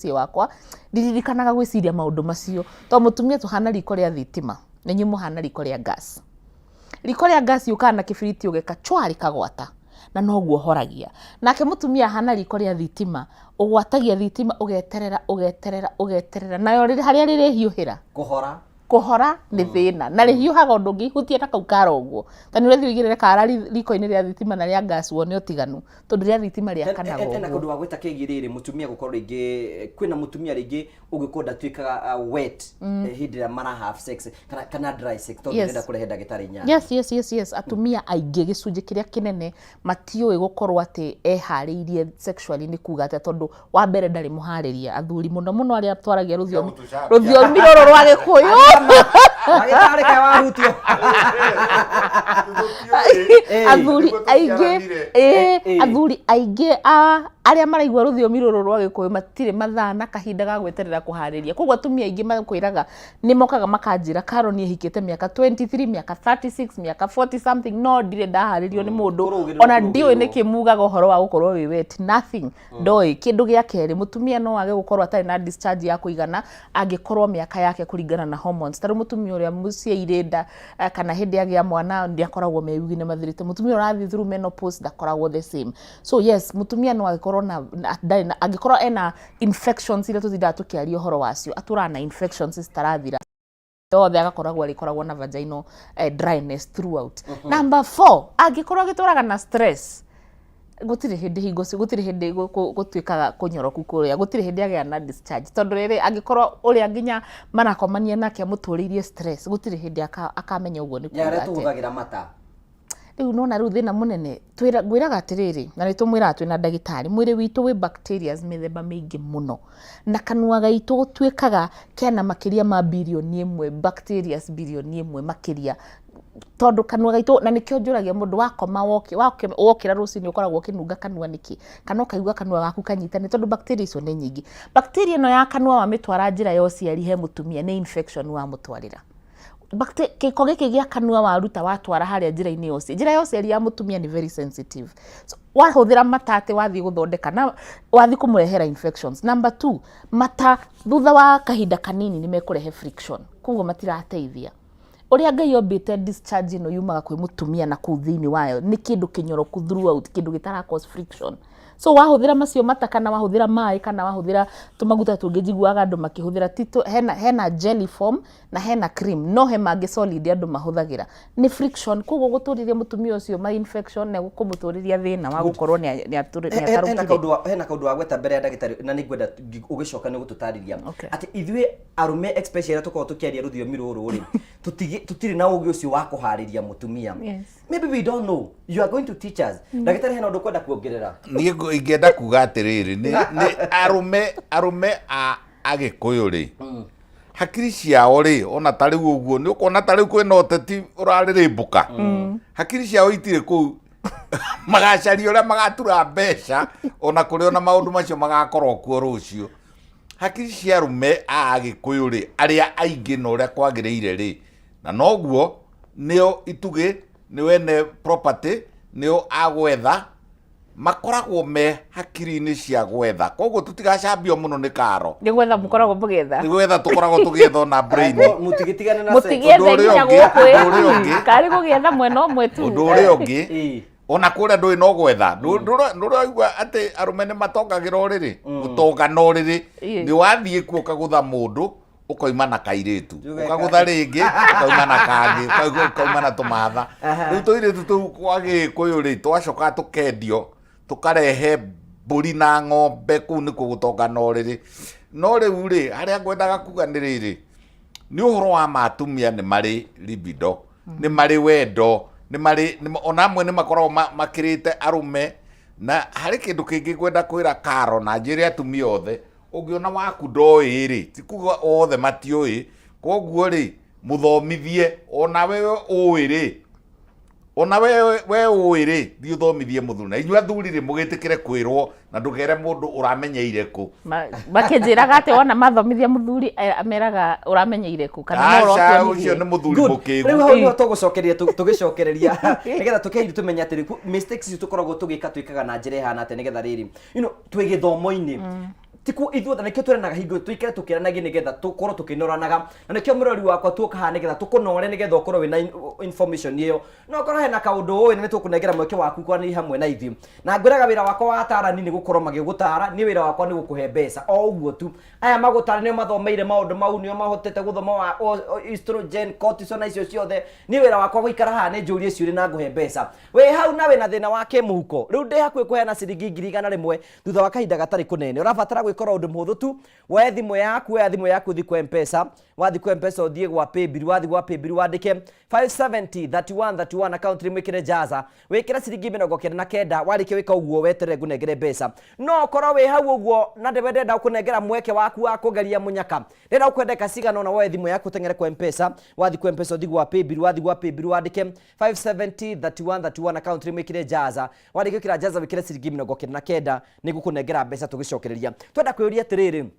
si wakwa ndiririkanaga gwiciria maundu macio to mutumia tuhana riko ria thitima na nyu muhana riko ria gas. Riko ria gas yuka na kibiriti ugeka chwari kagwata na noguo horagia. Nake mutumia hana riko ria thitima ugwatagia thitima ugeterera nayo riri haria riri hiuhira kuhora ni thina na rihiuhaga undu ngihutie na kau karogwo tani urathi wigirire kara riko-ini ria thitima na ria gas wone otiganu tondu ria thitima ria kana go ena kundu wa gwita kigiriri mutumia gukorwo ringi kwina mutumia ringi ugikonda twikaga wet hindi ya mara half sex kana dry sex tondu ndenda kurehe ndagitari nya yes atumia aingi gicunji kiria kinene matioi gukorwo ati ehariirie sexually ni kuga ati tondu wa mbere ndari muhariria athuri muno aria twaragia ruthiomi roro rwa Gikuyu agitari ka warutio athuri aingi aria maraigua ruthiomi roro rwa Gikuyu matire mathana kahinda ga gweterera kuhariria koguo atumia aingi makwiraga ni mokaga makanjira Carol ihikite miaka 23 miaka 36 miaka 40 something no ndire ndaharirio ni mundu ona ndiwe ni kimugaga uhoro wa gukorwo wi wet nothing ndoi kindu gia keri mutumia no age gukorwo atari na discharge ya kuigana angikorwo miaka yake kuringana na hormones taru mutumia uria muciire nda kana hindi agia mwana ndiakoragwo meyugine mathirite mutumia urathi through menopause ndakoragwo the same so yes mutumia no agikorwo na angikorwo ena infections ile tuthida tukiaria horo wacio aturana infections zitarathira tothe agakoragwo na vaginal dryness throughout. Number 4 angikorwo agituraga na stress gutire hindi hingoci gutire hindi gutwikaga kunyoroku kuria gutire hindi agia na discharge tondu riri angikorwo uria nginya manakomania nake muturirie stress gutire hindi akamenya uguo ni kuga ati tuhugagira mata riu nona riu thina munene gwiraga atiriri na nitumwira twina ndagitari mwiri witu wi bacteria mithemba mingi muno na kanua gaitu gutwikaga kena makiria ma bilioni 1 bacteria bilioni 1 makiria tondu kanua gaitu na nikio njuragia mundu wakoma wokira rucini ukoragwo kinunga kanua niki kana ukaigua kanua gaku kanyitane tondu bacteria icio ni nyingi. Bacteria no ya kanua wa mitwara njira yo ciari he mutumia ni infection wa mutwarira kiko giki gia kanua waruta watwara haria njira-ini yose njira yose ya mutumia ni very sensitive so wahuthira matate wathi guthondeka na wathi kumurehera infections. Number 2 mata thutha wa kahinda kanini ni mekurehe friction koguo matirateithia uria Ngai ombite discharge no yumaga kwi mutumia na ku thini wayo ni kindu kinyoroku throughout kindu gitara cause friction so wahuthira macio mata kana wahuthira mai kana wahuthira tumaguta tungijiguaga andu makihuthira tito hena jelly form na hena cream no he mangi solid andu mahuthagira ni friction koguo guturiria mutumia ucio ma infection na gukumuturiria thina wa gukorwo ni atarukire hena kaundu wa gweta mbere ya ndagitari na ni ngwenda ugicoka ni gututariria ati ithuĩ arume especially tukorwo tukiaria ruthiomi ruru ri tutiri na ugi ucio wa kuhariria mutumia maybe we don't know you are going to teach us ndagitari hena undu kwenda kuongerera ingenda kuga atiriri ni arume a Gikuyu ri hakiri ciao ri ona tari uguo ni ukona tari kwina oteti uraririmbuka hakiri ciao itire ku magacari uria magatura mbeca ona kuri ona maundu macio magakorwo kuo rucio hakiri cia arume a Gikuyu ri aria aingi no uria kwagiriire ri na noguo nio itugi ni wene property nio agwetha makoragwo me hakiri-ini cia gwetha koguo tutigacambio muno ni Karo ni gwetha mukoragwo mugetha ni gwetha tukoragwo tugietha na brain mutigitigane na mutigethenya kari gugietha mwena umwe tu undu uria ungi ona kuria ndui no gwetha nduraigua ati arume ni matongagira uriri gutongana uriri ni wathie kuo kagutha mundu ukoima na kairitu ukagutha ringi ukauma na kangi ukauma na tumatha riu tuiritu tu kwa Gikuyu ri twacoka tukendio tukarehe mburi na ng'ombe kuu ni kugutongana uriri no riu ri haria ngwendaga kuga ni riri ni uhoro wa matumia ni mari libido ni mari wendo ni mari ona amwe ni makoragwo makirite arume na hari kindu kingi ngwenda kwira Karo na njire atumia othe ungiona waku ndoi ri ti kuga othe matioi koguo ri muthomithie ona wewe ui ri ona we ui ri thi uthomithie muthuri na inyua thuri ri mugitikire kwirwo na ndugere mundu uramenyeire ku makinjiraga ati wona mathomithia muthuri ameraga uramenyeire ku kana no ro ucio ni muthuri mukigu riu hau no tugucokeria tugicokereria nigetha tukeiri tumenya atiri mistakes ici tukoragwo tugika twikaga na njira ihana ate nigetha riri twigithomo-ini tiku ithuothe nikio twerenaga hingo tuikare tukiranagia nigetha tukorwo tukinoranaga na nikio murori wakwa tukaha nigetha tukunore nigetha ukorwo wina information iyo no korwo hena kaundu uyu ni tukunengera mweke waku kwa ni hamwe na ithi na ngwiraga wira wakwa wa atarani ni gukorwo magigutara ni wira wakwa ni gukuhe mbeca o uguo tu aya magutara ni mathomeire maundu mau ni mahotete guthoma wa estrogen cortisol na icio ciothe ni wira wakwa guikara haha ni njurie ciuri na nguhe mbeca we hau nawe na thina wa kimuhuko riu ndi hakwi kuheana ciringi 100,000 thutha wa kahinda gatari kunene urabatara gwikora undu muhuthu tu we thimu yaku thi kwa M-Pesa wathi kwa M-Pesa uthie gwa paybill wathi gwa paybill wandike 570 31 account rimwikire jaza wikira ciringi 99 warike wika uguo wetere ngunengere mbeca no korwo we hau uguo na ndenda kunengera mweke waku wa kugeria munyaka ndenda kwendeka cigana na we thimu yaku tengere kwa M-Pesa wathi kwa M-Pesa uthie gwa paybill wathi gwa paybill wandike 570 31 account rimwikire jaza warike kira jaza wikire ciringi 99 nigukunengera mbeca tugicokereria twenda kwiuria atiriri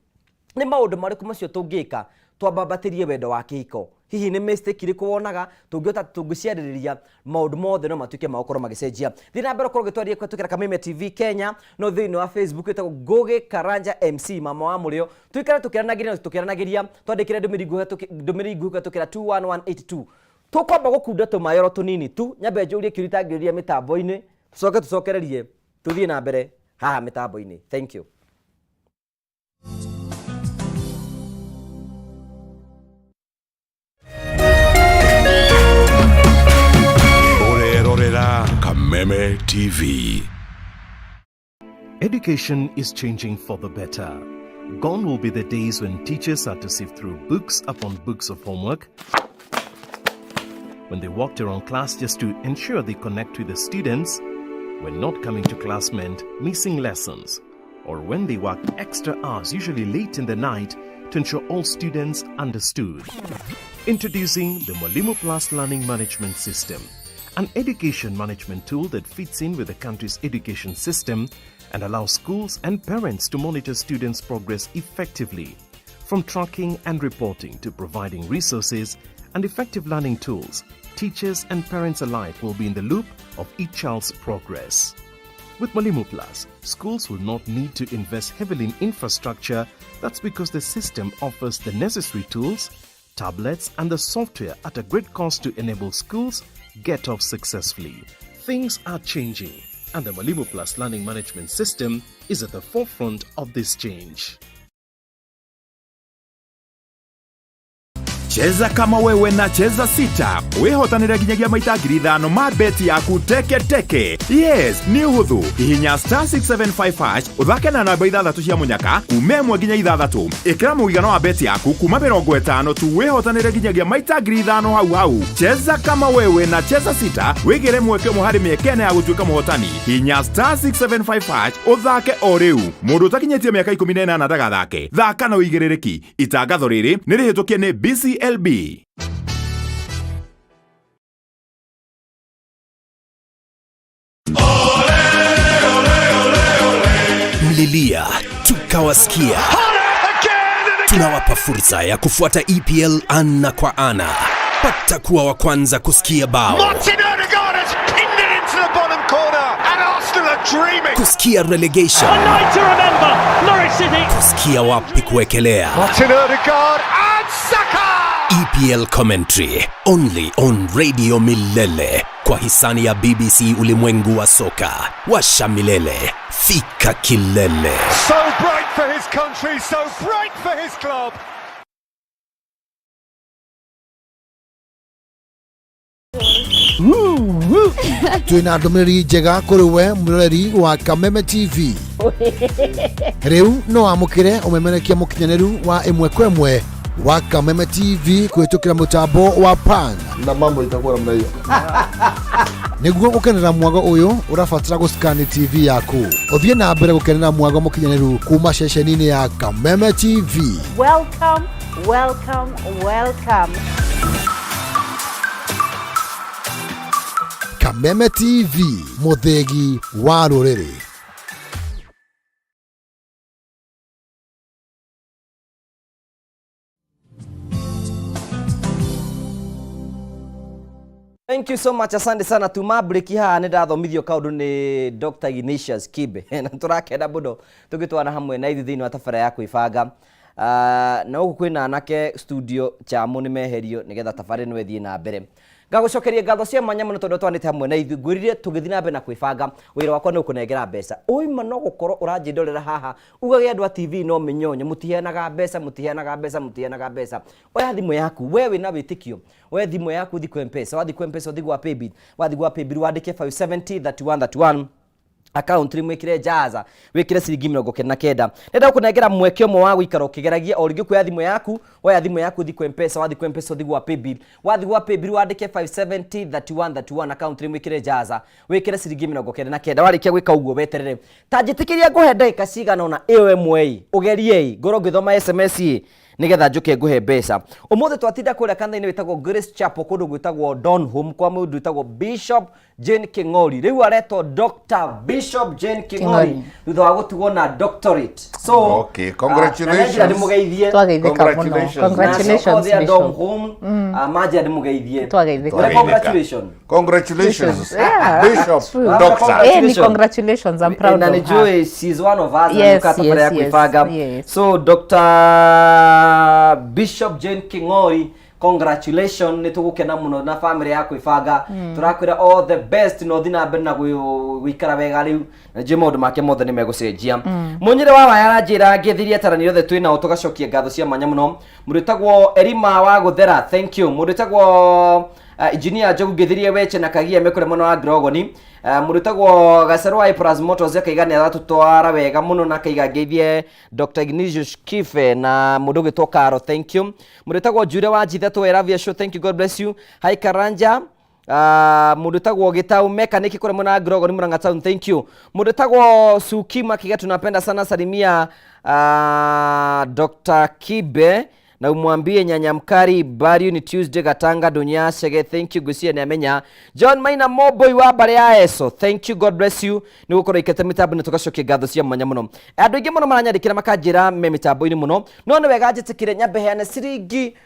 ni maundu mariku macio tungika twambambatirie wendo wa kihiko hihi ni mistake iriku wonaga tungiota tungiciaririria maundu mothe no matuike maukoro magicenjia thina mbere korwo gitwarie kwetukira Kameme TV Kenya no thini wa Facebook itago Ngugi Karanja MC mama wa murio tuikare tukiranagiria twandikire ndumiri nguhe tukira 21182 tukwamba gukunda tumayoro tunini tu nyambe njurie kiritangiriria mitambo-ini tucokererie tuthie na mbere haha mitambo-ini. Thank you. Kameme TV. Education is changing for the better. Gone will be the days when teachers had to sift through books upon books of homework, when they walked around class just to ensure they connect with the students, when not coming to class meant missing lessons, or when they worked extra hours, usually late in the night, to ensure all students understood. Introducing the Mwalimu Plus Learning Management System, an education management tool that fits in with the country's education system and allows schools and parents to monitor students' progress effectively. From tracking and reporting to providing resources and effective learning tools, teachers and parents alike will be in the loop of each child's progress. With Mwalimu Plus, schools will not need to invest heavily in infrastructure. That's because the system offers the necessary tools, tablets and the software at a great cost to enable schools get off successfully. Things are changing, and the Mwalimu Plus Learning Management System is at the forefront of this change. Cheza kama wewe na cheza sita. Wihotanira ginyagia maita 5,000 ma beti yaku teke. Yes, ni uhuthu. Hihinya star 675 uthake na namba 6 cia munyaka kuma 1 nginya 6. Ikira muigana wa beti yaku kuma 50 tu wihotanira ginyagia maita 5,000 hau. Cheza kama wewe na cheza sita. Wigire mweke muhari miekene ya gutuika muhotani. Hihinya star 675 uthake o riu. Mundu utakinyetie miaka 18 ndagathake. Thaka na uigirereki. Itangatho riri ni rihitukie ni BCLB. Mlilia tukawasikia, tunawapa fursa ya kufuata EPL ana kwa ana. Pata kuwa wa kwanza kusikia bao, kusikia relegation, kusikia wapi kuwekelea. EPL commentary only on Radio Milele kwa hisani ya BBC Ulimwengu wa Soka. Washa milele, fika kilele. So bright for his country, so bright for his club. Twina ndumiriri njega kuri we murori wa Kameme TV. Riu no amukire umemerekia mukinyaniru wa imwe kwa imwe wa Kameme TV kuhitukira mutambo wa Pan. Na mambo itakuwa namna hiyo. Niguo gukenera mwago uyu urafatira guskani TV yaku. Uthie na mbere gukenera mwago mukinyaniru kuma ceceni-ini ya Kameme TV. Welcome, welcome, welcome. Kameme TV, muthegi wa ruriri. Thank you so much, asante sana. Tuma break haha nä ndathomithio kaundu nä Dr. Ignatius Kibe na turakenda muno tugitwana hamwe na ithu thiini wa tabara ya kwibanga na ugu kwina anake studio chamo nä meherio nä getha tabara ĩno ĩthiĩ na mbere. Ngagucokeria ngatho cia mwanya muno tondu twanite hamwe na ithu ngwirire tugithi na mbere na kwibanga wira wakwa ni ukunengera mbeca oima no gukorwo uranjindorera haha ugage andu a TV no minyonyo mutiheanaga mbeca oya thimu yaku wewe na witikio we thimu yaku thi kwa M-Pesa wathi kwa M-Pesa wathi gwa Paybill wandike 570 account rimwe kire jaza wikire ciringi 99 nenda kunengera mweke umwe wa guikara ukigeragia o ringi kwa thimu yaku oya thimu yaku thi kwa M-Pesa wathi kwa M-Pesa wathi gwa Paybill wandike 570 account rimwe kire jaza wikire ciringi 99 warikia gwika uguo weterere tanjitikiria nguhe ndagika cigana ona ewe mwei ugerie ngoro ngithoma SMS nigetha njuke nguhe mbeca umuthi twatinda kuria kanitha-ini witagwo Grace Chapel kundu gwitagwo Donholm kwa mundu witagwo Bishop Jane King'ori riu aretwo Dr. Bishop Jane King'ori thutha wa gutugwo na doctorate so okay congratulations ndimugeithie congratulations Donholm maji ndimugeithie congratulations Bishop doctor ni congratulations I'm proud of her she's one of us tabara ya kwibanga so Dr. Bishop Jane King'ori congratulations ni tugukena muno na family yako ifanga turakwira all the best no thina mbere na gwikara wega riu na je maundu make mothe ni megucenjia munyire wa yaranjira ngithiria taraniro the twina utugacokia ngatho cia manya muno muritagwo Erima wa guthera thank you muritagwo engineer Jogu ngithiria weche na kagia mekure muno wa Grogoni muritagwo Gacerwa Plus Motors akaigania atutwara wega muno na kaiga ngeithie Dr. Ignatius Kibe na mundu gitwo Karo thank you muritagwo Jure wa Jithatũ Eravia show thank you God bless you Hai Karanja muritagwo Gitau mechanic kure muno wa Grogoni Murang'a town thank you muritagwo Sukima Kiga tunapenda sana salimia Dr. Kibe na umwambie nyanya mkari bari ni Tuesday Gatanga dunya shege thank you gusia ni amenya John Maina Moboy wa bare ya eso thank you God bless you ni gukora ikete mitambo ni tugacokia ngatho cia mwanya muno andu ingi muno maranyandikira makanjira me mitambo ini muno no ni wega njitikire nyambe heane ciringi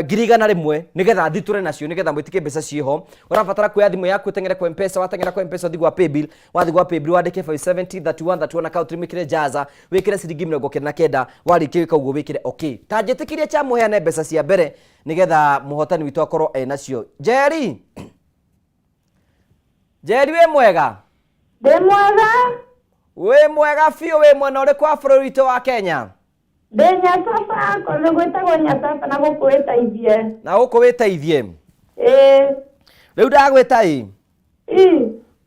girigana rimwe nigetha thiture nacio nigetha mwitike mbeca ciho urabatara kuya thimu yaku tengere kwa M-Pesa watengera kwa M-Pesa thigwa Paybill wandike 570 account rimikire jaza wikire ciringi 99 warike wika uguo wikire okay tanjitikirie cha muheane mbeca cia mbere nigetha muhotani witu akorwo nacio Jerry we mwega we mwega fiu we mwena uri kwa bũrũri witũ wa Kenya Nyasafa kono gwetagwo Nyasafa na gũkũ wĩteithie rĩu ndagwĩta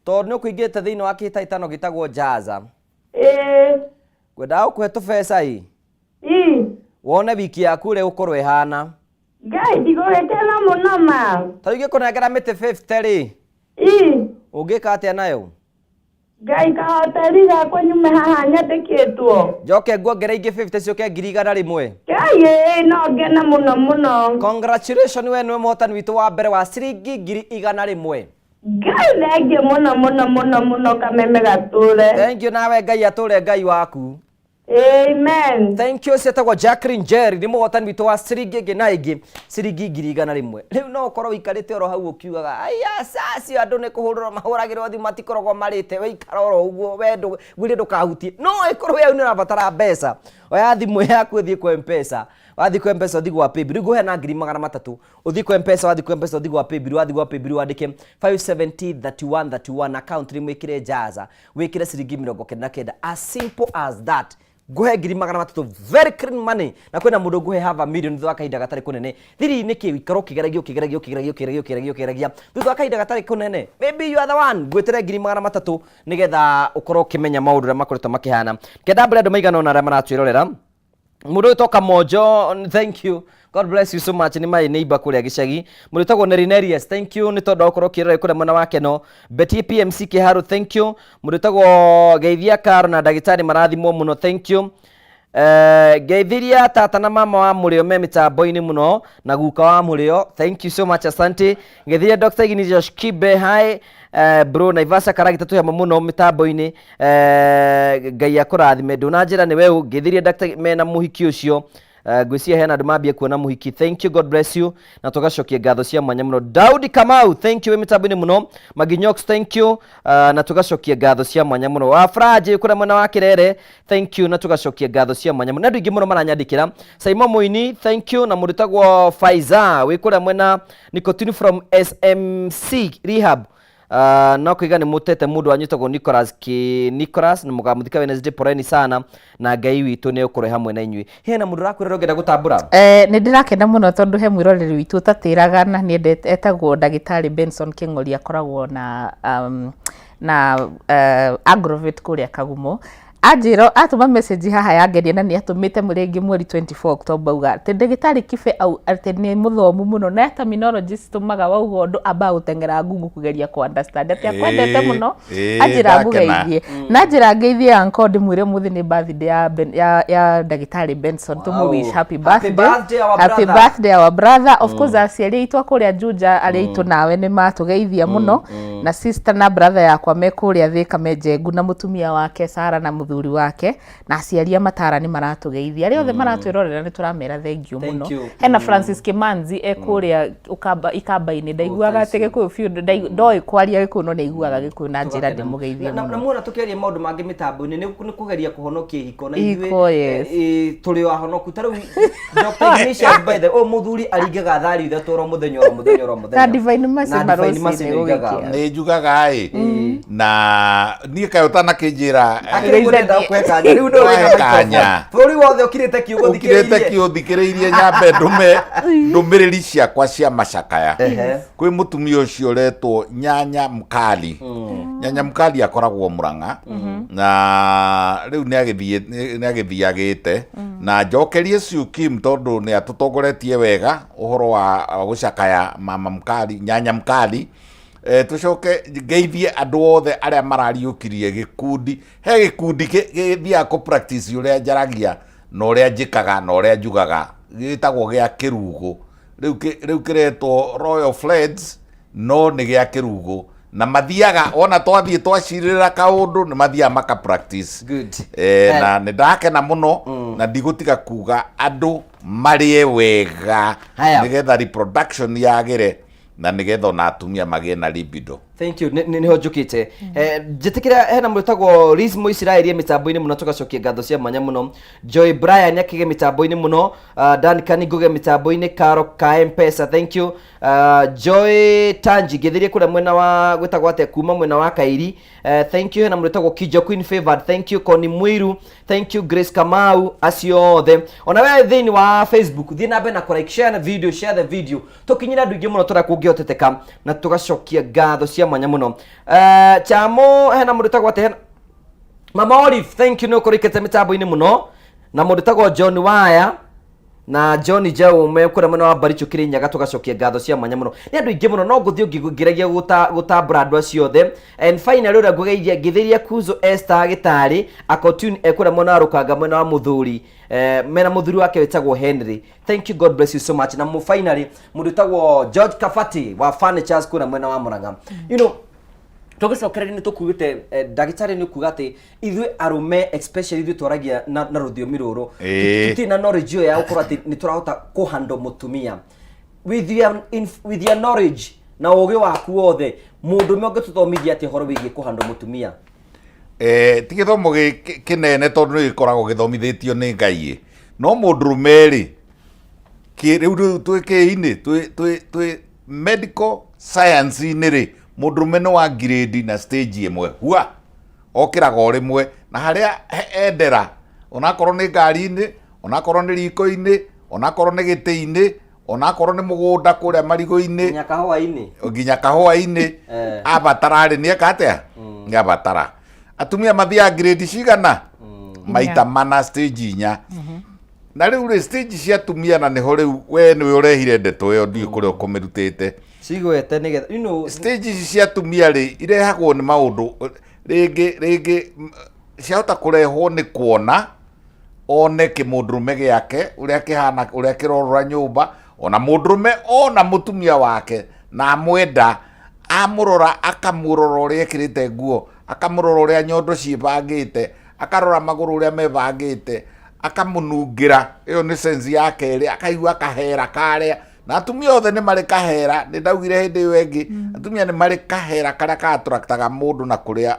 tondũ nĩ ũkũingĩte thĩinĩ wa kĩhĩtahĩtano gĩtagwo Jaza ngwendaga gũkũhe tũbeca wone wiki yaku ũrĩa gũkorwo ĩhana Ngai ndigũgĩkena mũno ma ta ingĩkũnengera mĩtĩ 50 ũngĩka atĩa nayo Ngai kahoteri gakwa nyume haha nyandĩkĩtwo njoke nguongere ingĩ 50 cioke 100 rimwe Ngai no ngena mũno congratulations we nĩwe mũhotani witũ wa mbere wa ciringi 100 rimwe Ngai thengi mũno kameme gatũre thank you nawe Ngai atũre Ngai waku Amen. Thank you setagwo Jacqueline Jerry ni muhotani witũ wa ciringi ingĩ na ingĩ ciringi 100 rimwe rĩu no ũkorwo wikarĩte oro hau ũkiugaga aya sasi andũ nĩ kũhũrĩrwo mahũragĩrwo thimũ matikoragwo marĩte weikara oro ũguo wendo gwire ndũkahutie no ĩkorwo we nĩ ũrabatara mbeca oya thimũ yaku ũthiĩ kwa M-Pesa wathi kwa M-Pesa ũthi gwa Paybill rĩu ngũhe na 300 ũthi kwa M-Pesa wathi kwa M-Pesa ũthi gwa Paybill wandĩke 570 account rimwe ĩkĩre jaza wĩkĩre ciringi 99 as simple as that nguhe 300 very clean money na kwena mundu nguhe half a million thutha kahinda gatari kunene thiri ni ki wikaro kigeragia thutha kahinda gatari kunene maybe you are the one gwetire 300 nigetha ukorwo kimenya maundu ra makoretwo makihana kenda mbere andu maigana ona ra maratwirorera mundu toka mojo thank you God bless you so much ni my neighbor kuria gicagi muritagwo Nerinerius thank you ni tondu okorwo kirore kuria mwana wake no Betty PMC Kiharu thank you muritagwo Geithia Karo na ndagitari marathimwo muno thank you Geithiria tata na mama wa murio me mitambo-ini muno na guka wa murio thank you so much asante Geithiria Dr. Ignatius Kibe hi bro Naivasha karagita tu yama muno mitambo-ini Ngai akurathime ndunanjira ni we Geithiria Dr. mena muhiki ucio ngwĩcia hena andũ mambia kuona mũhiki. Thank you, God bless you, na tũgacokia ngatho cia mwanya mũno. Daudi Kamau, thank you mitambo-inĩ mũno. Maginyox, thank you, na tũgacokia ngatho cia mwanya mũno. Wa Franje kũrĩa mwena wa Kĩrere, thank you, na tũgacokia ngatho cia mwanya mũno. Na andũ aingĩ mũno maranyandĩkĩra. Simon Muini, thank you, na mũrutagwo Faiza wĩ kũrĩa mwena Nicotine from SMC Rehab. No kwiga ni mutete mundu wanyitagwo Nicholas ni mugamuthika Wednesday poreni sana na Ngai witu ni ukore hamwe na inyui. Hena mundu rakwira ngenda gutambura ni ndirakenda muno tondu he mwiroreri witu tatiraga na ni etagwo Ndagitari Benson King'ori akoragwo na Agrovet kuria Kagumo. Ajiro atuma message haha yangeria na ni atumite murengi mweri 24 October uga te Ndagitari Kibe au ate ni muthomu muno na terminologies tumaga waugo ndu aba utengera Google kugeria ku understand ate akwendete muno. Ajira ngugeithie na njira ngeithie anko ndimwire muthi ni birthday ya Ndagitari Benson tumu wish happy birthday our brother. Of course aciari itwa kuria Juja ari itu nawe ni matugeithia muno na sister na brother yakwa me kuria Thika Menjengu na mutumia wake Sara na muthuri wake na aciaria Matara ni maratugeithia ari othe maratwirorera ni turamera thank you muno. Hena Francis Kimanzi ekuria ikamba-ini ndaiguaga ati Gikuyu fiu ndoi kwaria Gikuyu no ndaiguaga Gikuyu na njira ndimugeithia muno. Na muona tukiaria maundu mangi mitambo-ini ni kugeria kuhonokia hiko na ithuĩ turi ahonoku tariu Dr. Ignatius by the muthuri aringaga thari ithatũ ro muthenya na Divine Mercy ni njugaga na nie kayo tana kinjira riu ndo kanya bũrũri wothe ũkirĩte kiugo thikĩrĩirie nyambe ndũmĩrĩri ciakwa cia macakaya kwĩ mũtumia ũcio ũretwo Nyanya Mkali. Nyanya Mkali akoragwo Mũrang'a na rĩu nĩagĩthiagĩte na njokerie Syukim tondũ nĩ atũtongoretie wega ũhoro wa gũcakaya Mama Mkali, Nyanya Mkali. Tucoke ngeithie andũ othe arĩa marariũkirie gĩkundi. He gĩkundi gĩthiaga kũ practice ũrĩa njaragia na ũrĩa njĩkaga na ũrĩa njugaga gĩtagwo gĩa Kĩrugũ. Rĩu kĩretwo Royal Fleds no nĩ gĩa Kĩrugũ na mathiaga ona twathiĩ twacirĩra kaũndũ nĩ mathiaga maka practice. Na nĩ ndakena mũno na ndigũtiga kuga andũ marĩe wega nĩgetha reproduction yagĩre na nigetha ona atumia magie na libido. Thank you. Niho njukite. Jitikira hena mwitagwo Rizmo Israeli mitambo-ini muno tugacokia ngatho cia mwanya muno. Joy Brian yakige mitambo-ini muno. Dan Kanigoge mitambo-ini. Karo ka M-Pesa. Thank you. Joy Tanji githirie kura mwena wa gwitagwo ate kuma mwena wa Kairi. Thank you. Hena mwitagwo Kijo Queen Favored. Thank you. Koni Mwiru. Thank you. Grace Kamau acio othe. Ona wewe thini wa Facebook thina be na like, share the video, share the video. Tukinyira ndu ingi muno turakungihoteteka na tugacokia ngatho cia mwanya muno. Chamo hena murutagwo ate Mama Olive, thank you no kurikete mitambo-ini muno na murutagwo John Waya na John Jau me kura muno wa Baricho Kirinyaga tugacokia ngatho cia mwanya muno. Ni andu ingi muno no nguthi ngigeragia gutambura andu acio othe. And finally ura ngugeithia ngithiria Kuzo Esther Gitari akotune ekura muno arukanga mwena wa muthuri mena muthuri wake wetagwo Henry. Thank you, God bless you so much. Na mu finally murutagwo George Kafati wa Furnitures kura mwena wa Murang'a. You know tugicokereri ni tukugite Ndagitari ni kuga ati ithuĩ arume especially ithuĩ twaragia na rũthiomi rũrũ tuti na knowledge yo ya gũkorwo ati ni turahota kuhandle mutumia with your knowledge na ũgĩ waku wothe mũndũ ũmwe ũngĩtũthomithia ati horo wĩgiĩ kuhandle mutumia. Ti gĩthomo kĩnene tondũ nĩ gĩkoragwo gĩthomithĩtio nĩ Ngai no mũndũrũme rĩ rĩu twĩ kĩ-inĩ twĩ medical science-inĩ rĩ mũndũrũme no wa grade na stage ĩmwe hua okĩraga o rĩmwe na harĩa endera onakorwo nĩ ngari-inĩ onakorwo nĩ riko-inĩ onakorwo nĩ gĩtĩ-inĩ onakorwo nĩ mũgũnda kũrĩa marigũ-inĩ nginya kahũa-inĩ abatara rĩ nĩeka atĩa nĩ abatara. Atumia mathiaga grade cigana maita mana stage 4 na rĩu rĩ stage cia atumia na nĩho rĩu we nĩwe ũrehire ndeto ĩyo ndiũĩ kũrĩa ũkũmĩrutĩte cigwete nigetha you know stage cia atumia rĩ irehagwo nĩ maũndũ rĩngĩ ciahota kũrehwo nĩ kuona one kĩmũndũrũme gĩake ũrĩa kĩhana ũrĩa kĩrorora nyũmba ona mũndũrũme ona mũtumia wake na mwenda amũrora akamũrora ũrĩa ekĩrĩte nguo akamũrora ũrĩa nyondo ciĩbangĩte akarora magũrũ ũrĩa mebangĩte akamunungira iyo ni sense yake ri akaigua kahera karia na atumia othe ni mari kahera ni ndaugire hindi iyo engi atumia ni mari kahera karia ka attractaga mundu na kuria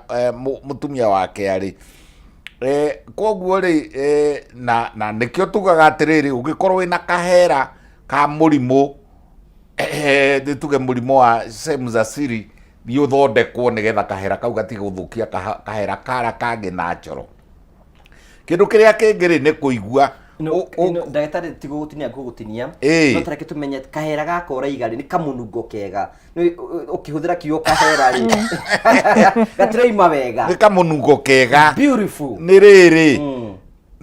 mutumia wake ari koguo ri na nikio tugaga atiriri ugikorwo wina kahera ka murimu tuge murimu wa sehemu za siri ni uthondekwo nigetha kahera kau gatiga guthukia kahera kara kangi natural kindu kiria kingiri ni kuigua ndagĩtarĩ ti gũgũtinia no tareke tumenye kahera gaka ũraiga rĩ nĩ kamunungo kega ũkĩhũthĩra kiugo kahera rĩ gatiraima wega nĩ kamunungo kega beautiful nĩ rĩrĩ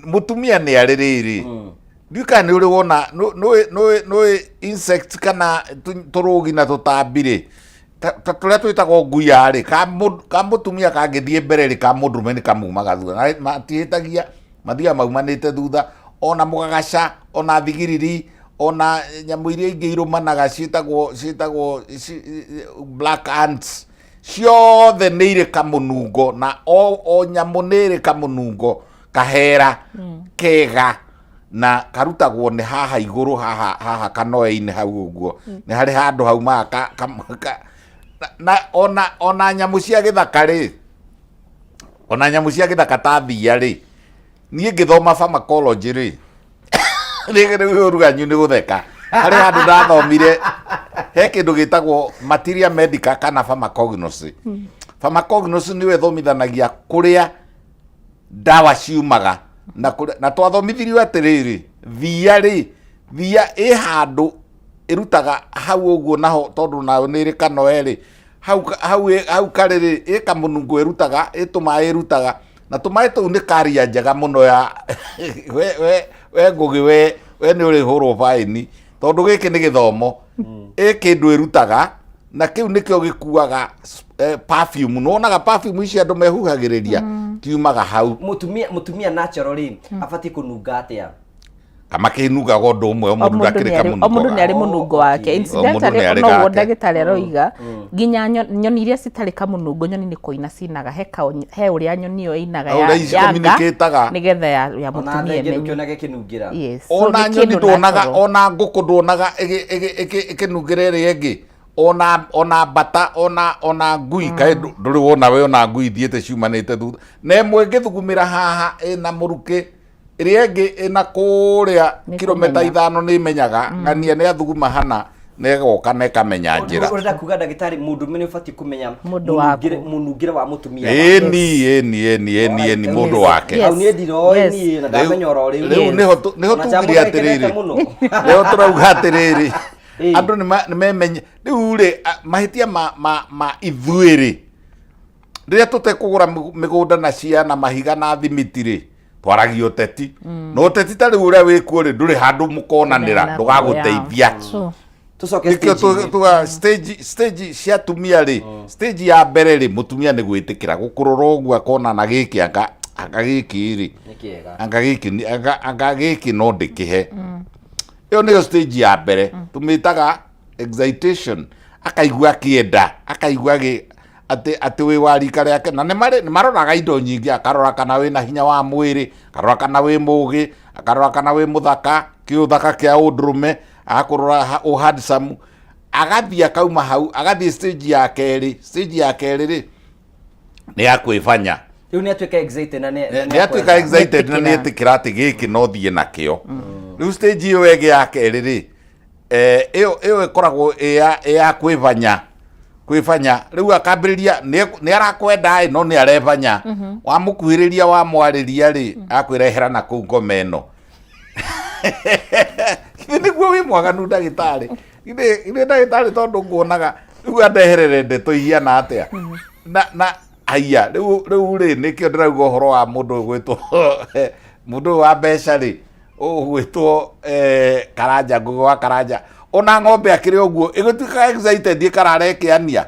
mutumia nĩ arĩ rĩrĩ ndiũka nĩ ũrĩ wona nĩ insect kana tũrũgi na tũtambi rĩ ta tũrĩa twĩtagwo nguya rĩ ka mutumia kangĩthiĩ mbere rĩ ka mũndũrũme nĩ kamumaga thutha matihĩtagia mathiaga maumanĩte thutha ona mũgagaca ona thigiriri ona nyamũ iria ingĩ irũmanaga ciĩtagwo black ants ciothe nĩ irĩ kamũnungo na o nyamũ nĩ irĩ kamũnungo kahera kega na karutagwo nĩ haha igũrũ haha kanoe-inĩ hau ũguo nĩ harĩ handũ hau na ona nyamũ cia gĩthaka rĩ ona nyamũ cia gĩthaka ta thia rĩ niĩ ngĩthoma pharmacology rĩ rĩu ruganyu nĩ gũtheka harĩ handũ ndathomire he kĩndũ gĩtagwo material medical kana pharmacognosy pharmacognosy nĩwe thomithanagia kũrĩa ndawa ciumaga na twathomithirio atĩrĩrĩ thia ĩ handũ ĩrutaga hau ũguo naho tondũ nayo nĩ ĩrĩ kanoe rĩ hau karĩ rĩ ĩ kamũnungo ĩtũmaĩ ĩrutaga na tũmaĩ tũu nĩ karia njega mũno ya we ngũgĩ we nĩ ũrĩ hũrwo baĩni tondũ gĩkĩ nĩ gĩthomo kĩndũ ĩrutaga na kĩu nĩkĩo gĩkuaga perfume nonaga perfume ici andũ mehuhagĩrĩria kiumaga hau mutumia natural rĩ abatiĩ kũnunga atĩa amakĩnugaga ũndũ ũmwe o mũndũ ndakĩrĩ kamũnungo o mũndũ nĩ arĩ mũnungo wake incidentally noguo ndagĩtarĩ aroiga nginya nyoni iria citarĩ kamũnungo nyoni nĩ kũina cinaga he ũrĩa nyoni ĩyo ĩinaga yanga nĩgetha ya mũtumia ĩmenye ona nyoni ndwonaga ona ngũkũ ndwonaga ĩkĩnungĩra ĩrĩa ĩngĩ ona mbata ona ngui kaĩ ndũrĩ wona we ona ngui thiĩte ciumanĩte thutha na ĩmwe ĩngĩthugumĩra haha ĩna mũrukĩ ĩrĩa ĩngĩ ĩna kũrĩa kilomita 5 nĩ imenyaga ng'ania nĩ athuguma hana negoka na ikamenya njĩra ũrenda kuga ndagĩtarĩ mũndũrũme nĩ ũbatiĩ kũmenya mũnungĩre wa mũtumia eni mũndũ wake au niĩ ndiroĩ niĩ na ndamenya oro rĩu nĩho tugire atĩrĩrĩ nĩho tũrauga atĩrĩrĩ andũ nĩ memenye rĩu rĩ mahĩtia ma ithuĩ rĩrĩa tũtekũgũra mĩgũnda na ciana mahiga na thimiti rĩ twaragia ũteti no ũteti tarĩ ũrĩa wĩkuo rĩ ndũrĩ handũ mũkonanĩra ndũgagũteithia tuga stage cia atumia rĩ stage ya mbere rĩ mũtumia nĩ gwĩtĩkĩra gũkũrũra ũguo akona na gĩkĩ anga gĩkĩ rĩ anga gĩkĩ no ndĩkĩhe ĩyo nĩyo stage ya mbere tũmĩtaga excitation akaigua kĩenda akaigua atĩ wĩ wa rika rĩake na nĩ maroraga indo nyingĩ akarora kana wĩna hinya wa mwĩrĩ akarora kana wĩ mũgĩ akarora kana wĩ mũthaka kĩũthaka kĩa ũndũrũme akũrora handsome agathiĩ akauma hau agathiĩ stage ya kerĩ rĩ nĩ ya kwĩbanya rĩu nĩ atuĩka excited na nĩ etĩkĩra atĩ gĩkĩ no thiĩ nakĩo rĩu stage ĩyo ĩngĩ ya kerĩ rĩ ĩyo ĩkoragwo ĩ ya kwĩbanya rĩu akambĩrĩria nĩ arakwenda no nĩ arebanya wamũkuhĩrĩria wamwarĩria rĩ akwĩrehera na kũu ngoma ĩno nĩguo wĩ mwaganu ndagĩtarĩ githĩ ndagĩtarĩ tondũ nguonaga rĩu andeherere ndeto ihiana atĩa na aya rĩu rĩ nĩkĩo ndĩrauga ũhoro wa mũndũ gwĩtwo mũndũ wa mbeca rĩ ũgwĩtwo Karanja Ngũgĩ wa Karanja ona ng'ombe akĩrĩ ũguo ĩgũtuĩka excited ĩkararekeania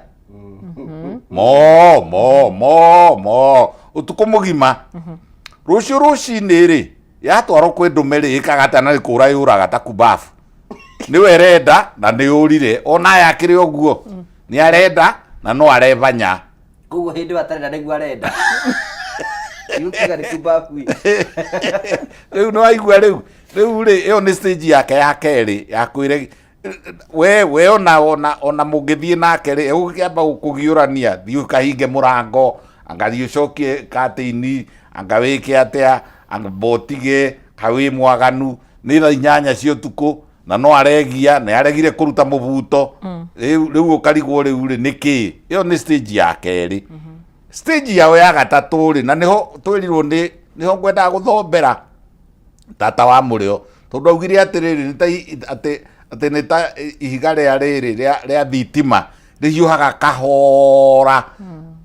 ũtukũ mũgima rũciũ rũcinĩ rĩ yatwarwo kwĩ ndũme rĩ ĩkaga atĩ na kũra yũraga ta kubafu nĩwe renda na nĩ ũrire ona yakĩrĩ ũguo nĩ arenda na no arebanya koguo hĩndĩ ĩyo atarenda nĩguo arenda yukiga ni kubabui riu no aigua riu ri iyo ni stage yake ya keri ya kwire we ona mungithie nake ri ugiamba kugiurania thiu kahinge murango angathi ucokie katini anga wike atia anga botige kawi mwaganu ni tha 8 cia utuku na no aregia na aregire kuruta mubuto riu ukarigwo riu ri niki iyo ni stage ya keri stage yao ya gatatu ri na niho twirirwo niho ngwenda guthombera tata wa murio tondu augire atiriri ati ni ta ihiga ria thitima rihiuhaga kahora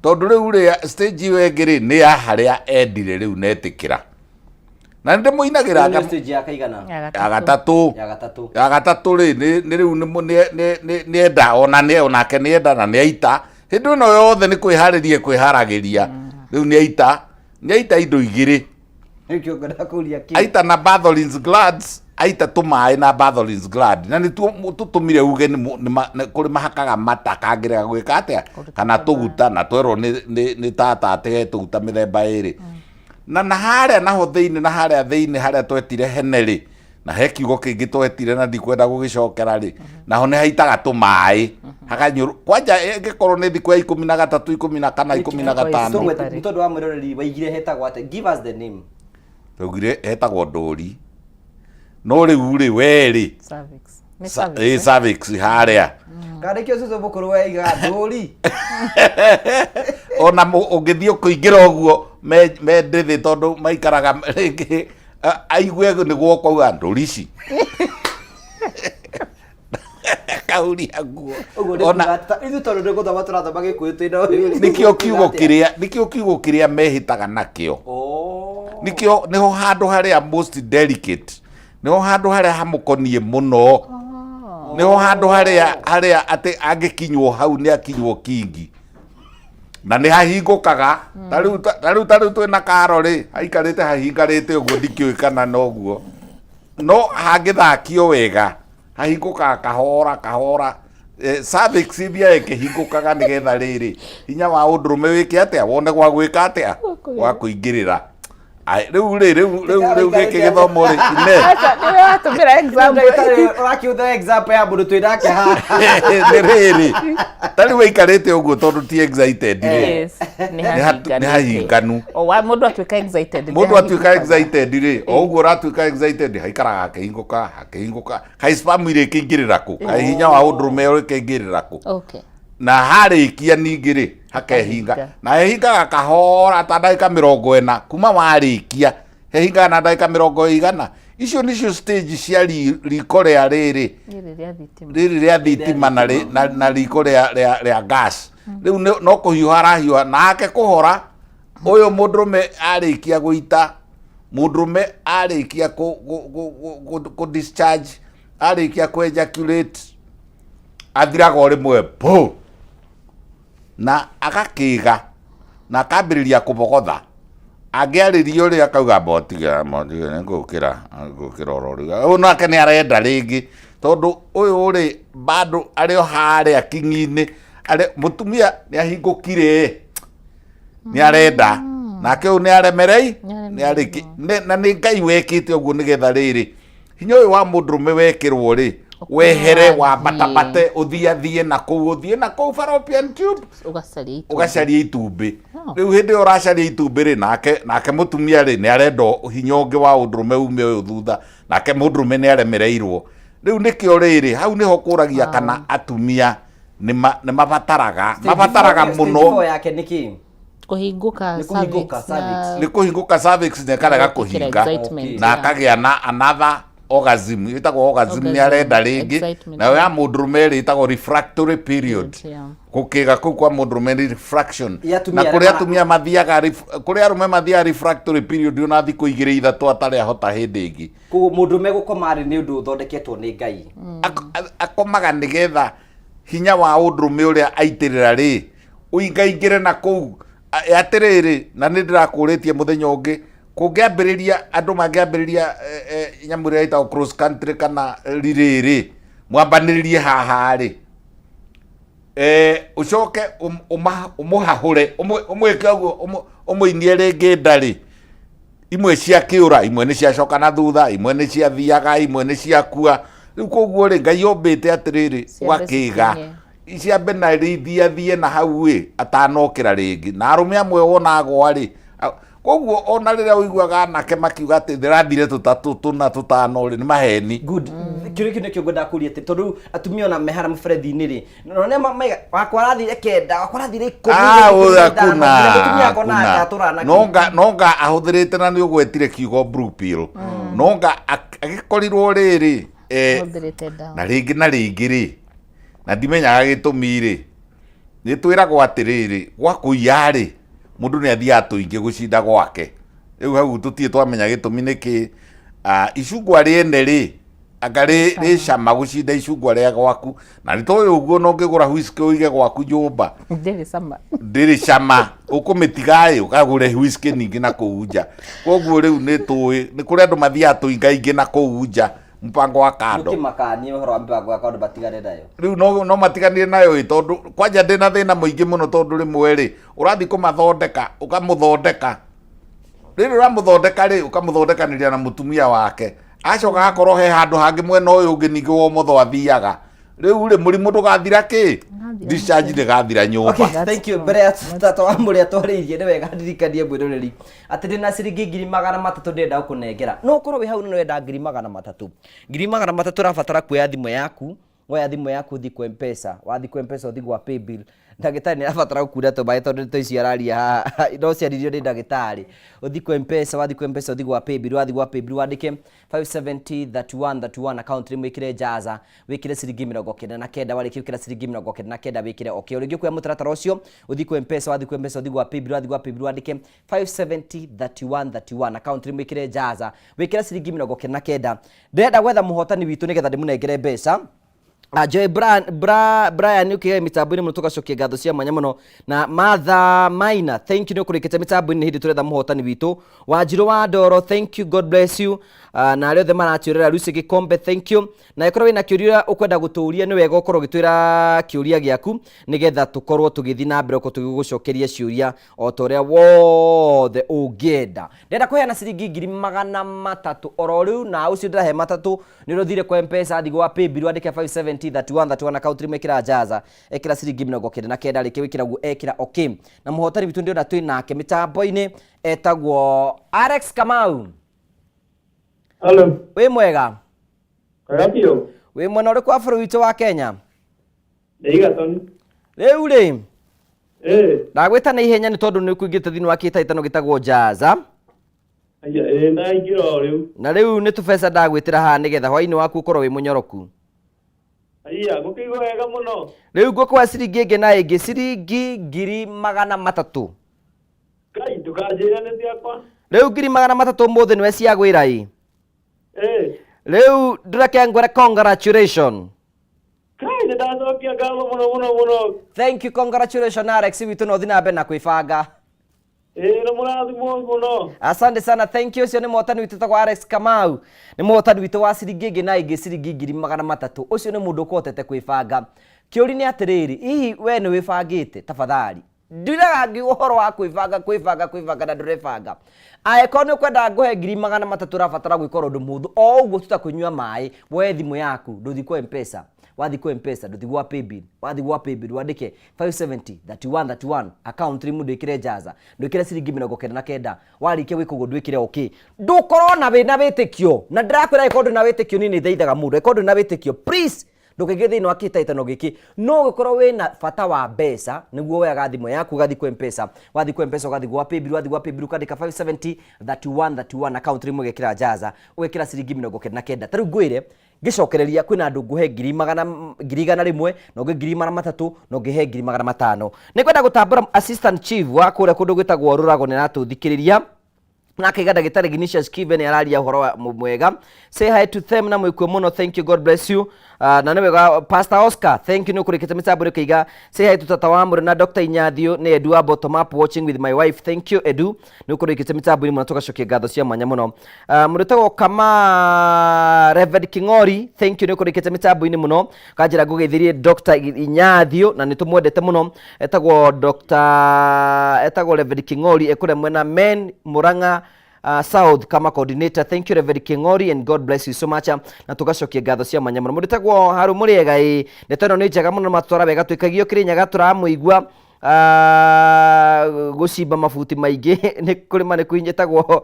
tondu riu ri stage iyo engiri ni ya haria endire riu netikira na ndi muinagira stage ya kaigana ya gatatu ri ni riu ni enda onake ni enda na ni aita hindu no yothe ni kwiharagiria riu ni aita indo igiri aita na Bartholin's glands aita tumai na Bartholin's gland na ni tutumire uge ni kuri mahakaga mata kangire gwika atia kana tuguta na twero ni tata atege tuguta mithemba iri na haria naho thiini na haria thiini haria twetire heneri na he kiugo kingi twetire na ndikwenda gugicokera ri naho ni haitaga tumai hakanyuru kwanja ngikorwo ni thiku ya 13 14 15 mutondo wa mwiroreri waigire hetagwo ate give us the name tugire hetagwo ndori no riu ri weri cervix cervix haria kare kio soso bukuru waiga ndori ona ungithio kuingira uguo me ndithi tondu maikaraga ringi aigue ni gwoko wa ndorici kauri aguo ona ithu tondu ndi guthoma turathoma gikuyu no nikio kiugo kiria mehitaga nakio nikio niho handu haria most delicate niho handu haria hamukonie muno niho handu haria ati angikinywo hau ni akinywo kingi na ni hahingukaga tariu twina karo ri haikarite hahingarite uguo ndikiuikana noguo no hangithakio wega hahingukaga kahora cervix thia ikihingukaga nigetha riri hinya wa undurume wike atia wone gwa gwika atia gwa kuingirira riu giki githomo ri ine niwe watumira example wakiutha example ya mundu twinake ha ni riri tariu ikarite uguo tondu ti excited ri ni hahinganu mundu atuika excited ri o uguo ratuika excited haikaraga hakihinguka kai spam ire kingirira ku kai hinya wa undurume uri kingirira ku na harikia ningiri hakehinga na hehingaga kahora ta ndagika 40 kuma warikia hehingaga na ndagika 100 icio nicio stage cia riko ria riri ria thitima na riko ria gas riu no kuhiuha arahiuha nake kuhora uyu mundurume arikia guita mundurume arikia ku discharge arikia ku ejaculate athiraga rimwe po na akakiga na akambiriria kubogotha angiaririo ri akauga botiga ngukira ororiga nake ni arenda ringi tondu uyu ri bado ario haria kingi-ini mutumia ni ahingukire ni arenda nake uyu ni aremerei ni ariki na ni Ngai wekite uguo nigetha riri hinya uyu wa mundurume wekirwo ri wehere wa batabate uthie na kou fallopian tube ugacaria itumbi riu hindi uracaria itumbi ri nake mutumia ri ni arenda hinya ungi wa undurume ume uyu thutha nake mundurume ni aremereirwo riu nikio riri hau niho kuragia kana atumia ni mabataraga muno yake niki kuhinguka cervix ne karaga kuhinga na akagia na another orgasm itagwo orgasm ni arenda ringi na ya mundurume ri itagwo refractory period kukiga ku kwa mundurume refraction na kuria atumia mathiaga kuria arume mathiaga refractory period ona thiku 2-3 atari ahota hindi ingi ku mundurume gukoma ri ni undu uthondeketwo ni Ngai akomaga nigetha hinya wa undurume uria aitirira ri uingaingire na kou atiriri na ni ndirakuritie muthenya ungi kungiambiriria andu mangiambiriria nyamu ria ita cross country kana ririri mwambaniririe haha ri ucoke umuhahure umwike uguo umuinie ringi ndari imwe cia kiura imwe ni ciacoka na thutha imwe ni ciathiaga imwe ni ciakua riu koguo ri Ngai ombite atiriri wakiga ciambe na rithiathie na hau atanokira ringi na arume amwe wonagwo ri koguo ona riria uiguaga anake makiuga ati ndirathire tutatu tuna tutano ri ni maheni good kiri nikio ngwenda kuria ati tondu atumia ona mehara mferethi-ini ri none maiga wakwa rathire kenda wakwa rathire 10 nonga ahuthirite na ni ugwetire kiugo blue pill nonga agikorirwo riri na ringi ri na ndimenyaga gitumi ri ni twiragwo atiriri gwakuiya ri mundu ni athia tuingi gucinda gwake riu hau tutie twamenya gitumi niki icungwa riene ri agari ri cama gucinda icungwa ria gwaku na nitoy uguo no ngigura whisky uige gwaku nyumba ndiri cama ukumitiga ukagure whisky ningi na kuunja koguo riu ni tuy ni kuri andu mathia tuinga ingi na kuunja mpango wa kando ukimakani uhoro wa mpango wa kando batigane nayo riu no matiganire nayo tondu kwanja ndina thina muingi muno tondu rimwe ri urathi kumathondeka ukamuthondeka riri uramuthondeka ri ukamuthondekaniria na mutumia wake acoka akorwo he handu hangi mwena uyu ungi ningi wo motho athiaga riu ri murimu ndugathira ki discharge ndigathira nyumba. Okay, thank you. Mbere ya tata wa muri atwaririe ni wega ndirikanie mwiroreri ati ndina ciringi 300 ndenda kunengera no korwo wi hau no wenda 300 300 rabatara kuoya thimu yaku woya thimu yaku thi kwa M-Pesa wathi kwa M-Pesa uthi gwa paybill ndagitari ni arabatara gukura tubae tondu nito ici araria no ciaririo ni ndagitari uthi kwa M-Pesa wathi kwa M-Pesa uthi gwa paybill wathi gwa paybill wandike 5703131 account rimwe ikire jaza wikire ciringi 99 wariki wikira ciringi 99 wikire okay uringi kuya mutaratara ucio uthi kwa M-Pesa wathi kwa M-Pesa uthi gwa paybill wandike 5703131 account rimwe ikire jaza wikira ciringi 99 ndenda gwetha muhotani witu nigetha ndimunengere mbeca Joy Brian ukiga mitambo-ini muno tugacokia ngatho cia mwanya muno na Martha Maina thank you no kurikite mitambo-ini hindi turetha muhotani witu Wanjiru wa Ndoro thank you God bless you na arĩa othe maratiurĩra Lucy Gikombe thank you na ikorwo wina kiuria ukwenda guturia ni wega ukorwo gitwira kiuria giaku nigetha tukorwo tugithi na mbere uko tugigucokeria ciuria o toria wothe ungienda ndenda kuheana ciringi 300 oro riu na ucio ndirahe matatu ni ruthire kwa M-Pesa athi gwa paybill wandike 5703131 account rimwe kira jaza ekira ciringi 99 rike wikira gu ekira okay na muhotani bitu ndio na twi nake mitambo-ini etagwo Alex Kamau. Hello. We mwega? Karapio. We mwena uri kwa bũrũri witũ wa Kenya? Ndeigatoni. Rĩu rĩ? Ndagwĩta na ihenya nĩ tondũ nĩ ũkũingĩte thĩinĩ wa kĩhĩtahĩtano gĩtagwo Jaza. Ndaingĩra o rĩu. Na rĩu nĩ tũbeca ndagwĩtĩra haha nĩgetha hwaĩ-inĩ waku ũkorwo wĩ mũnyoroku. Ngũkĩigua wega mũno. Rĩu ngũkũhe ciringi ĩngĩ na ĩngĩ ciringi 300. Ngai ndũkanjĩra nĩ ciakwa. Rĩu 300 ũmũthĩ nĩwe ciagwĩra ĩ? Rĩu ndĩreke ngwĩre congratulations. Kai ndacokia ngatho mũno. Thank you, congratulations Alex witũ no thiĩ na mbere na kwĩbanga. Na mũrathimwo mũno. Asante sana, thank you. Ucio nĩ mũhotani witũ tagwo Alex Kamau. Nĩ mũhotani witũ wa ciringi ĩngĩ na ĩngĩ ciringi 300. Ucio nĩ mũndũ ũkotete kwĩbanga. Kĩũri nĩ atĩrĩrĩ, hihi we nĩ wĩbangĩte tafadhali? Ndiraga ngi uhoro wa kwĩbanga na ndũrebanga. Aĩkorwo nĩ ũkwenda ngũhe 300 rabatara gwĩka ũndũ mũhũthũ o ũguo tũtakũnyua maĩ woe thimũ yaku ndũthi kwa M-Pesa wathi kwa M-Pesa ndũthi gwa paybill wathi gwa paybill wandike 5703131 account rimwe ndwĩkĩre Jaza ndwĩkĩre ciringi 99 warĩkia gwĩka ũguo ndwĩkĩre okay ndũkorwo na wĩna wĩtĩkio na ndĩrakwĩra ĩkorwo ndũna wĩtĩkio nĩ ndeithaga mũndũ ĩkorwo ndũna wĩtĩkio please ndũkaingĩre thĩinĩ wa kĩhĩtahĩtano gĩkĩ no gũkorwo wĩna bata wa mbeca nĩguo woyaga thimũ yaku ũgathi kwa M-Pesa wathi kwa M-Pesa ũgathi gwa paybill ukandĩka 5703131 account rimwe ũgekĩra Jaza ũgekĩra ciringi 99 tarĩu ngwĩre ngĩcokereria kwĩna andũ ngũhe 100 na ũngĩ 300 na ũngĩ he 500 nĩ kwenda gũtambũra assistant chief wa kũrĩa kũndũ gwĩtagwo Rũrago nĩ aratũthikĩrĩria nake ga ndagĩtarĩ Ignatius Kiven araria ũhoro mwega. Say hi to them na mwĩkwe mũno, thank you, God bless you. Na nĩ wega Pastor Oscar, thank you nĩ ũkũrĩkĩte mĩtambo kĩiga. Say hi to tata wa mũrĩ na Dr. Inyathio nĩ Edu wa bottom up watching with my wife, thank you Edu nĩ ũkũrĩkĩte mĩtambo mũno, tũgacokia ngatho cia mwanya mũno. Mũrĩtagwo kama Reverend Kingori, thank you nĩ ũkũrĩkĩte mĩtambo mũno, kanjĩra ngũgeithirie Dr. Inyathio na nĩ tũmwendete mũno. Etagwo Reverend Kingori ekũrĩa mwena men Murang'a South kama coordinator. Thank you Reverend Kingori and God bless you so much. Na tugacokia ngatho cia mwanya mũno. Mũrĩtagwo Haru Mũrĩega ndeto ĩno nĩ njega mũno, matwara wega twĩkagio Kĩrĩnyaga tũramũigua gũcimba mabuti maingĩ nĩ kũrĩ mane kwĩnyetagwo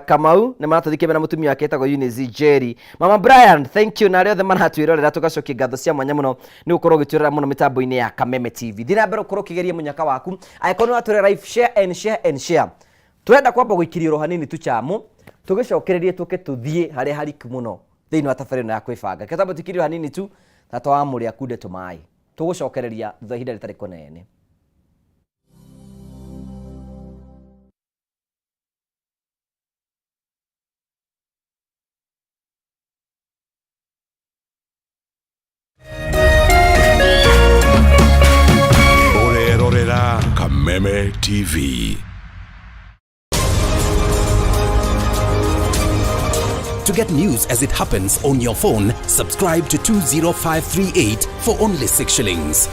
Kamau nĩ maratũthikĩra na mũtumia wake etagwo Eunice Jerry. Mama Brian, thank you na arĩa othe maratwĩrorera, tugacokia ngatho cia mwanya mũno nĩ ũkorwo ũgĩtwĩrora mũno mĩtambo-inĩ ya Kameme TV. Thina mbere ũkorwo ũkĩgeria mũnyaka waku angĩkorwo nĩ watwĩrora live, share and share. Twenda kwamba gũikiria ro hanini tuchamu tũgĩcokererie tũke tũthiĩ harĩa hariku mũno thĩinĩ wa tabarĩra ya kwĩbanga. Kĩtamba tũkirio hanini tu na twamũrĩa kunde tũmaĩ tũgũcokereria thutha ihinda rĩtarĩ kũnene. Ũrerorera Kameme TV. To get news as it happens on your phone, subscribe to 20538 for only 6 shillings.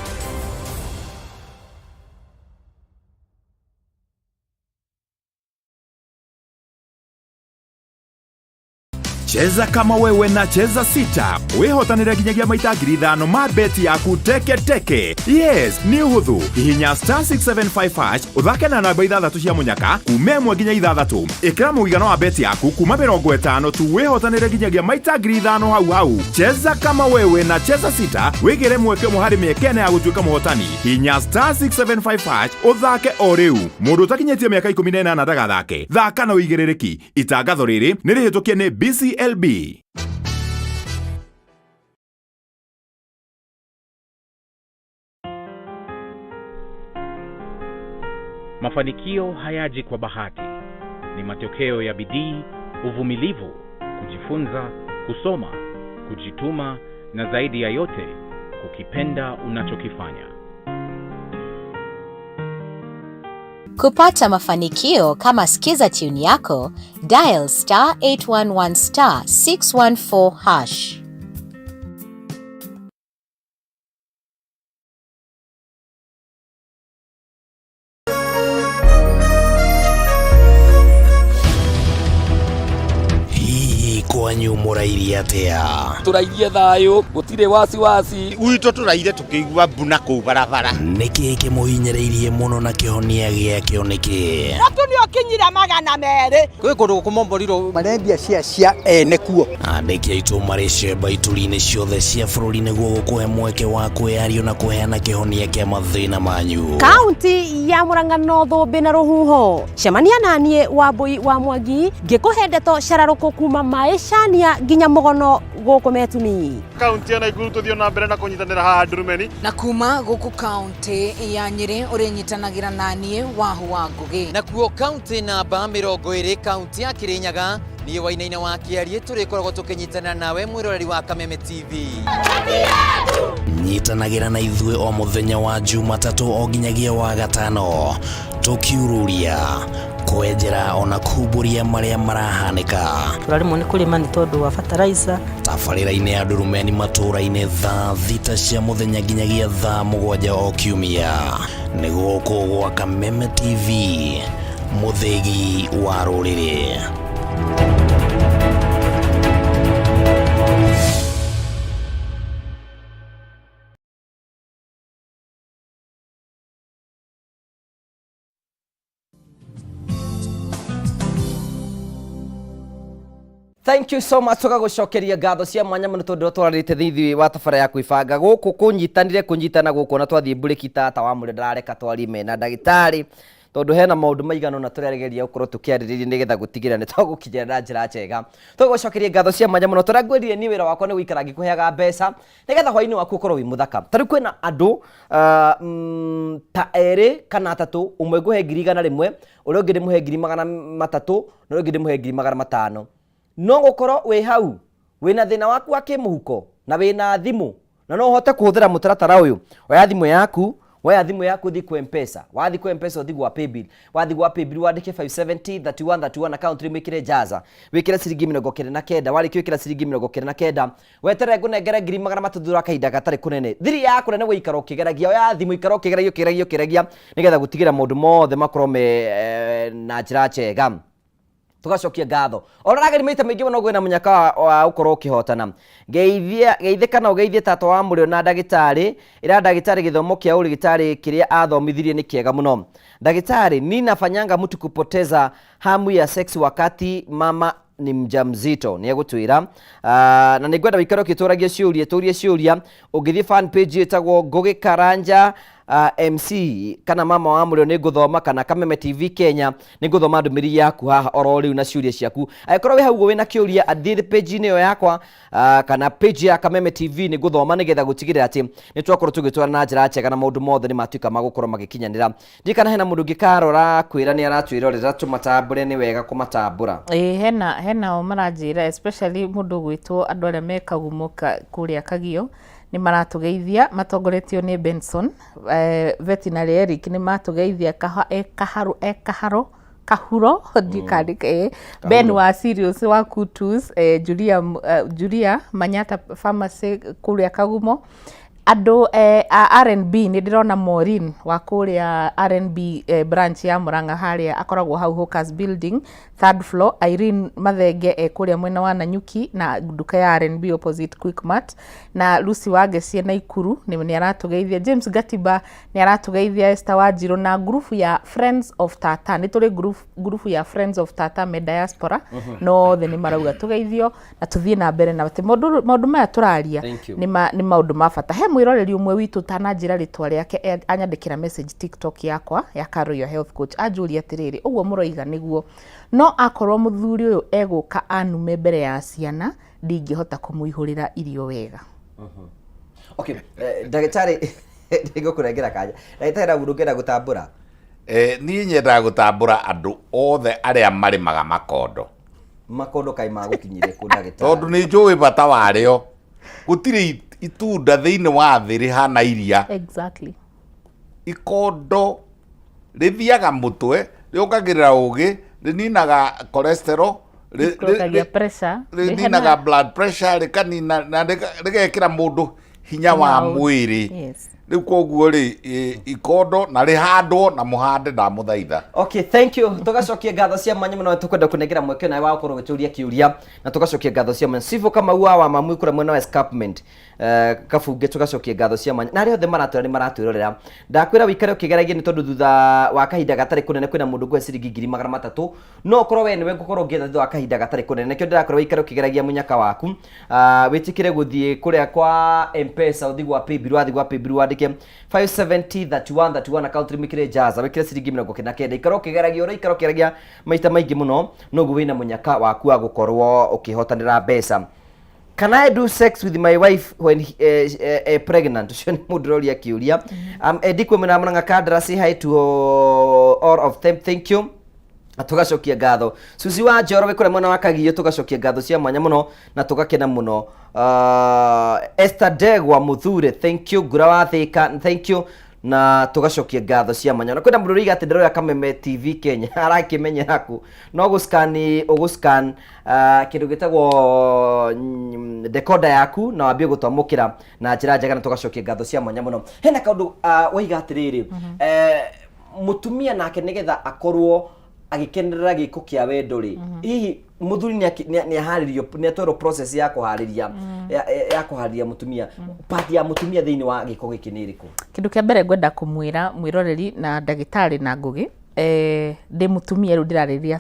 Cheza kama wewe na cheza sita. Wehotanĩre nginyagia maita 5,000 ma beti yaku teke teke. Yes, ni hũthũ. Hihinya *675# uthake na namba 6 cia munyaka kuma 1 nginya 6. Ĩkĩra mũigana wa beti yaku kuma 50 tu wehotanĩre nginyagia maita 5,000 hau. Cheza kama wewe na cheza sita. Wĩgĩre mweke mũharĩ mĩekene ya gũtuĩka mũhotani. Hihinya *675# uthake o rĩu. Mũndũ ũtakinyĩtie mĩaka 18 ndagathake. Thaka na ũigĩrĩrĩki. Itangatho rĩrĩ nĩ rĩhĩtũkie nĩ BCLB. Mafanikio hayaji kwa bahati. Ni matokeo ya bidii, uvumilivu, kujifunza, kusoma, kujituma na zaidi ya yote kukipenda unachokifanya. Kupata mafanikio kama Skiza tune yako, dial *811*614#. Kwanyu mũrairie atia? Tũrairie thayũ, gũtirĩ wasiwasi. Gwitũ tũraire tũkĩigua mbuna kũu barabara. Nĩkĩ kĩmũhinyĩrĩirie mũno na kĩhonia gĩakĩo nĩkĩ? Ratu nĩ ũkinyira 200. Kwĩ kũndũ kũmomborirwo marendia cia ene kuo. Andĩki aitũ marĩ cemba ituri-inĩ ciothe cia bũrũri nĩguo gũkũhe mweke wa kwĩyario na kũheana kĩhonia kĩa mathĩna manyu. Kaunti ya Murang'a no Thũmbĩ na Rũhuho. Cemania naniĩ Wambui wa Mwangi ngĩkũhe ndeto cararũkũ kuma Maĩcania nginya Mũgono gũkũ Metuni. Kaunti ya Naikuru tũthiĩ na mbere na kũnyitanĩra haha Ndurumeni. Na kuma gũkũ kaunti ya Nyĩrĩ ũrĩnyitanagĩra naniĩ Wahu wa Ngũgĩ. Na kuo kaunti namba 20 kaunti ya Kirinyaga niĩ Wainaina wa Kĩarie tũrĩkoragwo tũkĩnyitanĩra nawe mwĩroreri wa Kameme TV. Nyitanagĩra na ithuĩ o mũthenya wa Jumatatũ o nginyagia wa Gatano tũkiururia kwenjera ona kumbũria marĩa marahanĩka. Tũrarĩmwo nĩ kũrĩma nĩ tondũ wa fertilizer. Tabarĩra-inĩ ya Ndurumeni matũra-inĩ thaa 6 cia mũthenya nginyagia thaa 7 o kiumia. Nĩ gũkũ gwa Kameme TV, mũthĩgi wa rũrĩrĩ. Thank you so much tũgagũcokeria ngatho cia mwanya mũno tondũ twarĩte thĩinĩ wa tabarĩra ya kwĩbanga gũkũ kũnyitana gũkũ na twathiĩ mburĩki tata wa mũrĩ ndarareka twarie mena ndagĩtarĩ tondu hena maundu maigano na tũregeria gũkorwo tũkĩarĩrĩria nĩgetha gũtigĩrĩra nĩ tũgũkinyĩra na njĩra njega. Tũgũcokeria ngatho cia mwanya mũno tũrĩa ngwendire ni wĩra wakwa nĩ gũikara ngĩkũheaga mbeca nĩgetha hwaĩ-inĩ waku ũkorwo wĩ mũthaka. Tarĩu kwĩna andũ ta erĩ kana atatũ, ũmwe ngũhe 100,000, ũrĩa ũngĩ ndĩmũhe 300,000 na ũrĩa ũngĩ ndĩmũhe 500,000. No gũkorwo wĩ hau wĩna thĩna waku wa kĩmũhuko na wĩna thimũ na no ũhote kũhũthĩra mũtaratara ũyũ, oya thimũ yaku, woya thimũ yaku thiĩ kwa M-Pesa, wathiĩ kwa M-Pesa ũthiĩ gwa Paybill, wathiĩ gwa Paybill wandĩke 5703131 account rĩmwe ĩkĩre jaza, wĩkĩre ciringi 99, warĩkia wĩkĩra ciringi 99, weterere ngũnengere 200,000 thutha wa kahinda gatarĩ kũnene. Thiri yaku nĩ gũikara ũkĩgeragia, oya thimũ ikara ũkĩgeragia nĩgetha gũtigĩra maũndũ mothe makorwo na njĩra njega. Tugacokia ngatho orageri maita maingi muno gwina munyaka wa ukorwo ukihotana geithika na ugeithie tata wa murio na ndagitari ira ndagitari githomo kia urigitari kiria athomithirie ni kiega muno. Ndagitari, ninafanyanga mtu kupoteza hamu ya sex wakati mama ni mjamzito ni agutwira na nigwenda wikaro kituragia ciuria ugithie fan page etagwo Ngugi Karanja MC kana mama wa murio ni nguthoma kana Kameme TV Kenya ni nguthoma ndumiri yaku haha oro riu na ciuria ciaku. Aikorwo wi hau wina kiuria athie page ino yakwa kana page ya Kameme TV ni nguthoma nigetha gutigirira ati ni twakorwo tugitwara na njira njega na maundu mothe ni matuika magukorwo magikinyanira. Ndikana hena mundu ngikarora kwira ni aratwirorera tumatambure ni wega kumatambura. Hena o maranjira especially mundu gwitwo andu aria mekagumuka kuria Kagio ni maratugeithia matongoretio ni Benson veterinary Eric ni matugeithia kahuro dikandike Ben wa Sirius wa Kutus Julia Manyata Pharmacy kuria Kagumo ando R&B ni ndirona Maureen wa kuria R&B branch ya Muranga haria akoragwo hau Hawkers building 3rd floor. Irene Mathenge kuria mwena wa Nanyuki na duka ya R&B opposite Quickmart, na Lucy Wageci na Ikuru ni aratugeithia. James Gatiba ni aratugeithia. Esther Wajiro na group ya Friends of Tata ni tuli group ya Friends of Tata me diaspora no the ni marauga tugeithio na tuthie na mbere na maundu maya turaria ni maundu mabata. He mwiroreri umwe witu tananjira ritwa riake anyandikira message TikTok yakwa ya Carol your health coach ajuria atiriri uguo muroiga niguo no akorwo muthuri uyu eguka anume mbere ya ciana ndingihota kumuihurira irio wega. Okay, ndagitari ndigukurengera kanya. Ndagitari agurukira gutambura. Ni nyenda gutambura andu othe aria marimaga makondo kai magukinyire ku ndagitari. Tondu ni njui bata wario. Gutiri itunda thiini wa thi rihana iria. Exactly. Ikondo rithiaga mutwe riukagirira ugi rininaga cholesterol rininaga blood pressure rikanina na rigekira mundu hinya wa mwiri. Riu koguo ri ikondo na rihandwo na muhande na muthaitha. Okay, thank you. Tugacokia ngatho cia mwanya muno tukwenda kunengera mweke na wa gukorwo gituria kiuria na tugacokia ngatho cia mwanya Sifu kama uwa wa mamu kura mwena wa escarpment kafunge tugacokia ngatho cia mwanya na ari othe maratwira ni maratwirorera. Ndakwira wikare ukigeragia ni tondu thutha wa kahinda gatari kunene kwina mundu gwe ciringi 300,000 no korwo we niwe ngukorwo ngetha thutha wa kahinda gatari kunene kio ndirakorwo wikare ukigeragia munyaka waku witikire guthie kuria kwa M-Pesa uthi gwa Paybill wathi gwa Paybill wandike 5703131 account rimikire jaza wikire ciringi 99 ikaro kigeragia maita maingi muno noguo wina munyaka waku wa gukorwo ukihotanira mbeca. Can I do sex with my wife when pregnant? Ucio ni mundu roria kiuria. Edikwe mena Muranga Kadra, say hi to all of them. Thank you. Tugacokia ngatho. Susi wa Njoro we kure mwena wa Kagio tugacokia ngatho cia mwanya muno na tugakena muno. Esther Degwa Muthure, thank you. Gura wa Thika, thank you. Na tugacokia ngatho cia mwanya. Na kwenda mundu riga ati ndero ya Kameme TV Kenya arakimenyera ku no uguscan kindu gitagwo decoder yaku na wambie gutwamukira na njira njega na tugacokia ngatho cia mwanya muno. Hena kaundu waiga atiriri mutumia nake nigetha akorwo agikenerera giko kia wendo ri hihi muthuri ni aharirio ni atoro process ya kuhariria ya kuhariria mutumia pati ya mutumia thiini wa giko giki ni iriku. Kindu kia mbere ngwenda kumwira mwiroreri na ndagitari na Ngugi ndi mutumia ru ndirariria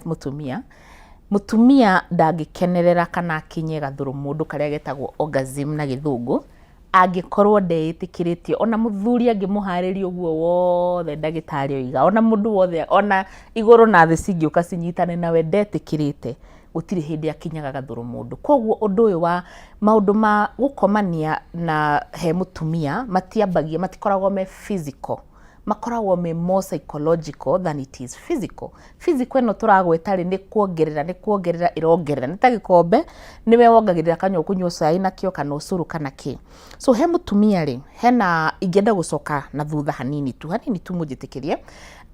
mutumia ndangikenerera kana kinye gathuru mundu karia getagwo orgasm na githungu angikorwo ndeĩtĩkĩrĩtio ona mũthuri angĩmũharĩria ũguo wothe ndagĩtarĩ oiga ona mũndũ wothe ona igũrũ na thĩ cingĩũka cinyitane nawe ndetĩkĩrĩte gũtirĩ hĩndĩ akinyaga gathũrũ mũndũ. Koguo ũndũ ũyũ wa maũndũ ma gũkomania na he mũtumia matiambagia matikoragwo me physical, makoragwo me more psychological than it is physical. Physical ĩno tũragweta rĩ nĩ kuongerera irongerera nĩ ta gĩkombe nĩwe wongagĩrĩra kanyua kũnyua cai nakĩo kana ũcũrũ kana kĩ. So he mũtumia rĩ hena ingĩenda gũcoka na thutha hanini tu mũnjĩtĩkĩrie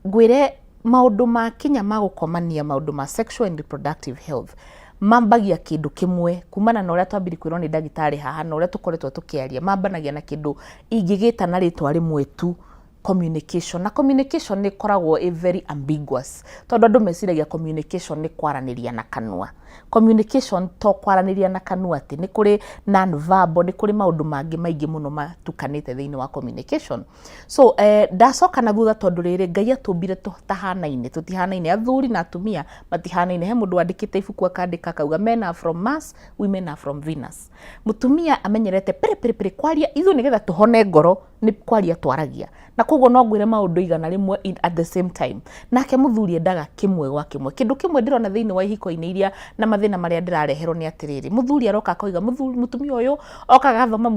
ngwĩre maũndũ ma kinya ma gũkomania maũndũ ma sexual and reproductive health mambagia kĩndũ kĩmwe kumana na ũrĩa twambire kwĩrwo nĩ ndagĩtarĩ haha na ũrĩa tũkoretwo tũkĩaria mambanagia na kĩndũ ingĩgĩta na rĩtwa rĩmwe tu communication. Na communication nĩ koragwo very ambiguous tondũ andũ meciragia communication nĩ kwaranĩria na kanua. Communication to kwaranĩria na kanua atĩ nĩ kũrĩ non-verbal, nĩ kũrĩ maũndũ mangĩ maingĩ mũno matukanĩte thĩinĩ wa communication. So ndacoka na thutha tondũ rĩrĩ Ngai atũmbire tũtihanaine, athuri na atumia matihanaine. He mũndũ wandĩkĩte ibuku akandĩka akauga men are from Mars, women are from Venus. Mũtumia amenyerete pere kwaria ithuĩ nĩgetha tũhone ngoro nĩ kwaria twaragia, na koguo no ngwĩre maũndũ igana rĩmwe at the same time. Nake mũthuri endaga kĩmwe gwa kĩmwe. Kĩndũ kĩmwe ndĩrona thĩinĩ wa ihiko-inĩ iria na mathĩna marĩa ndĩrareherwo nĩ atĩrĩrĩ, mũthuri aroka akoiga mũtumia ũyũ okaga athoma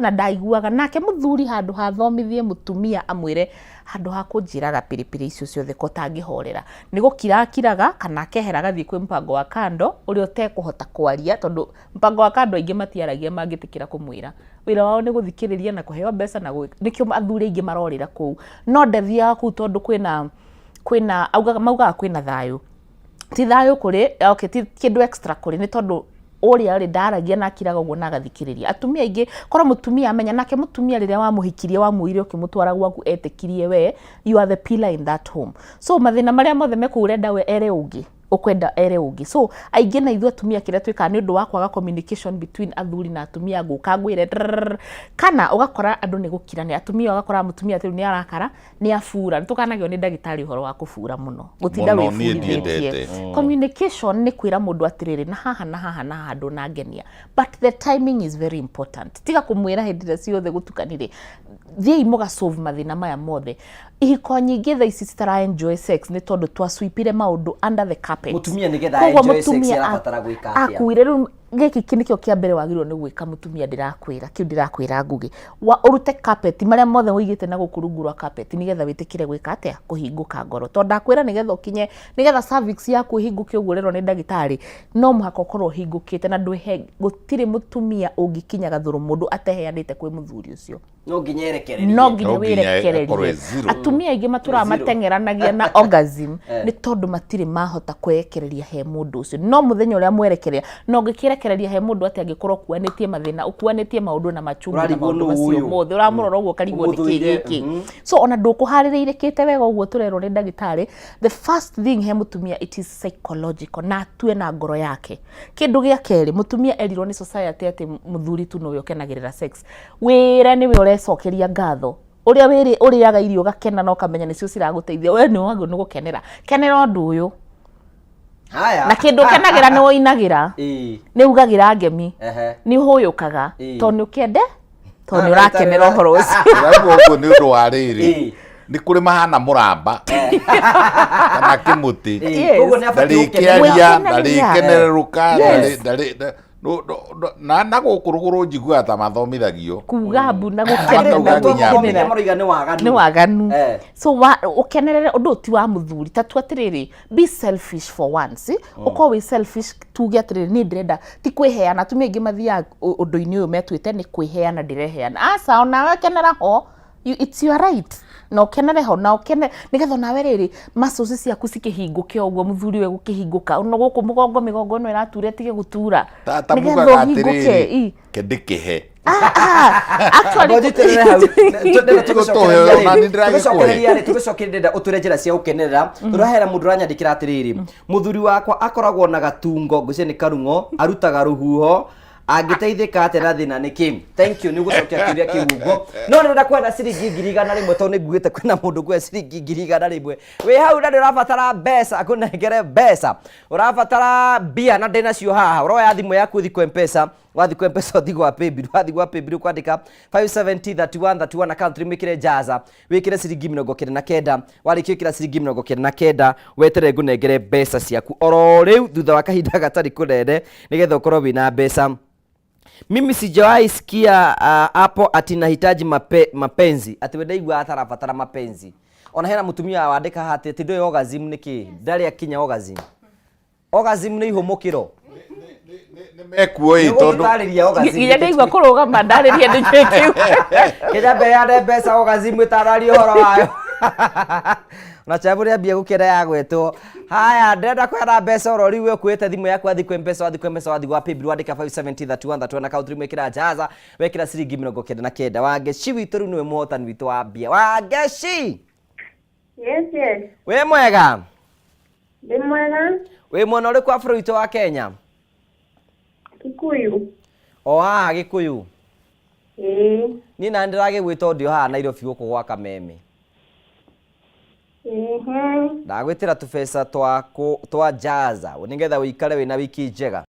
na ndaiguaga, nake mũthuri handũ hathomithie mũtumia amwĩre handũ ha kũnjĩraga piripiri icio ciothe ko tangĩhorera nĩ gũkirakiraga kana akehera gathiĩ kwĩ mpango wa kando ũrĩa ũtekũhota kwaria tondũ mpango wa kando aingĩ matiaragia mangĩtĩkĩra kũmwĩra. Wĩra wao nĩ gũthikĩrĩria na kũheo mbeca na nĩkĩo athuri aingĩ marorĩra kũu. No ndathiaga kũu tondũ maugaga kwĩna thayũ. Ti thayũ kũrĩ, okay, ti kĩndũ extra kũrĩ nĩ tondũ ũrĩa rĩ ndaragia na akiraga ũguo na agathikĩrĩria. Atumia aingĩ korwo mũtumia amenya nake mũtumia rĩrĩa wamũhikirie wamũire ũkĩmũtwara gwaku etĩkirie we, you are the pillar in that home. So mathĩna marĩa mothe mekũu ũrenda we ere ũngĩ ukwenda ere ũngĩ. So aingĩ na ithuĩ atumia kĩrĩa twĩkaga nĩ ũndũ wa kwaga communication between athuri na atumia ngũka ngwĩre kana ũgakora andũ nĩ gũkirania. Atumia ũgakora mũtumia atĩ nĩ arakara nĩ afura. Nĩtũkanagio nĩ ndagĩtarĩ ũhoro wa kũfura mũno gũtinda wĩbundithĩtie. Communication nĩ kwĩra mũndũ atĩrĩrĩ na haha na haha na haha ndũnangenia, but the timing is very important. Tiga kũmwĩra hĩndĩ ĩrĩa ciothe gũtukanire. Thiĩ mũga solve mathĩna maya mothe. Ihiko nyingĩ thaa ici citara enjoy sex nĩ tondũ twaswipire maũndũ under the carpet. Mũtumia nĩgetha enjoy sex arabatara gwĩka atĩa? Akwire rĩu gĩkĩ nĩkĩo kĩa mbere wagĩrĩirwo nĩ gwĩka mũtumia ndĩrakwĩra Ngugi. Ũrute carpet marĩa mothe ũigĩte na gũkũ rungu rwa carpet nĩgetha wĩtĩkĩre gwĩka atĩa kũhingũka ngoro. Tondũ ndakwĩra nĩgetha ũkinye nĩgetha cervix yaku ĩhingũke ũguo rĩrwo nĩ ndagĩtarĩ no mũhaka ũkorwo ũhingũkĩte na gũtirĩ mũtumia ũngĩkinya gathũrũ mũndũ ateheanĩte kwĩ mũthuri ũcio. No nginya erekererie. No nginya wĩrekererie. Atumia aingĩ matũraga mateng'eranagia na orgasm nĩ tondũ matirĩ mahota kwĩrekereria he mũndũ ũcio. No mũthenya ũrĩa mwerekereria no ngĩkĩrekereria he mũndũ atĩ angĩkorwo kuanĩtie mathĩna ũkuanĩtie maũndũ na machungu na maũndũ macio mothe ũramũrora ũguo karigwo nĩ kĩgĩkĩ. So ona ndũkũharĩrĩirĩkĩte wega ũguo tũrerwo nĩ ndagĩtarĩ. The first thing he mũtumia it is psychological na atue na ngoro yake. Kĩndũ gĩa kerĩ mũtumia erirwo nĩ society atĩ mũthuri tu nowe ũkenagĩrĩra sex. Wĩra nĩwe ũrecokeria ngatho. Ũrĩa ũrĩaga irio gakena no kamenya nĩcio ciragũteithia. We nĩ wagĩrĩirwo nĩ gũkenera. Kenera ũndũ ũyũ. Haya. Na kĩndũ kenagĩra nĩ woinagĩra. Nĩ ugagĩra ngemi. Nĩ ũhũyũkaga. Tondũ nĩ ũkĩende. Tondũ nĩ ũrakenera ũhoro ũcio. Ũguo nĩ ũndũ wa rĩrĩ. Nĩ kũrĩ mahana mũramba. Kana kĩmũtĩ. Ndarĩkĩaria, ndarĩkenerũka, na gũkũ rũgũrũ njiguaga ta mathomithagio kuga mbu na gũkenera nĩ waganu. So ũkenerere ũndũ ti wa mũthuri ta tu atĩrĩrĩ be selfish for once. Ũkorwo wĩ selfish tuge atĩrĩrĩ nĩ ndĩrenda ti kwĩheana. Atumia aingĩ mathiaga ũndũ-inĩ ũyũ metuĩte nĩ kwĩheana ndĩreheana. Aca onawe kenera ho, it's your right. Na ũkenere ho na ũkene nĩgetha nawe rĩrĩ muscles ciaku cikĩhingũke ũguo mũthuri we gũkĩhingũka ona gũkũ mũgongo mĩgongo ĩno ĩratura tige gũtura nĩgetha ũhingũke kĩndĩkĩhe. Tũgĩcokereria ũtũre njĩra cia gũkenerera. Tũrahera mũndũ ũranyandĩkĩra atĩrĩrĩ mũthuri wakwa akoragwo na gatungo ngũcie nĩ karung'o arutaga rũhuho Angiteithika atia na thina ni kim. Thank you ni gucokia kiria kiugo. No nenda kwenda ciringi 100,000 to ni nguite kwina mundu kwe ciringi 100,000. We hau na ndirabatara mbeca akunengere mbeca. Urabatara bia na ndina cio haha. Uroya thimu yaku thiku M-Pesa. Wathi kwa M-Pesa uthigo wa paybill. Wathi kwa paybill kwandika 5703131 account rimikire jaza. Wikire ciringi 99. Warikio kira ciringi 99. Wetere ngunengere mbeca ciaku. Oro riu thutha wa kahinda gatari kunene nigetha ukorwo wina mbeca. Mimi sijawahi sikia hapo ati nahitaji mapenzi. Ati wedaigwa atarabatara mapenzi. Ona hena mutumia wandika hati ati ndoe orgasm niki. Ndari akinya orgasm. Orgasm ni ihumukiro. Mekuoi tondu. Nginya ndaigua kurugama ndaririe ndikiu. Kenya be ya mbeca orgasm itarari horo wayo. Na chaburia bia gukira ya gwetwo. Haya ndenda kwenda mbeca orori we kwete thimu yaku athi kwa M-Pesa wathi gwa paybill wandika 5703131 account rimwikira jaza wekira ciringi 99. Wangeshi witu riu niwe muhotani witu wa bia. Wangeshi. Yes. We mwega? Ndi mwega. We mwena uriku afro witu wa Kenya? Kikuyu. Haha Gikuyu. Ni na ndirage gwita ndio haha Nairobi guku gwa Kameme. Ndagwitira tubesa twa jaza unigetha uikare wina wiki njega.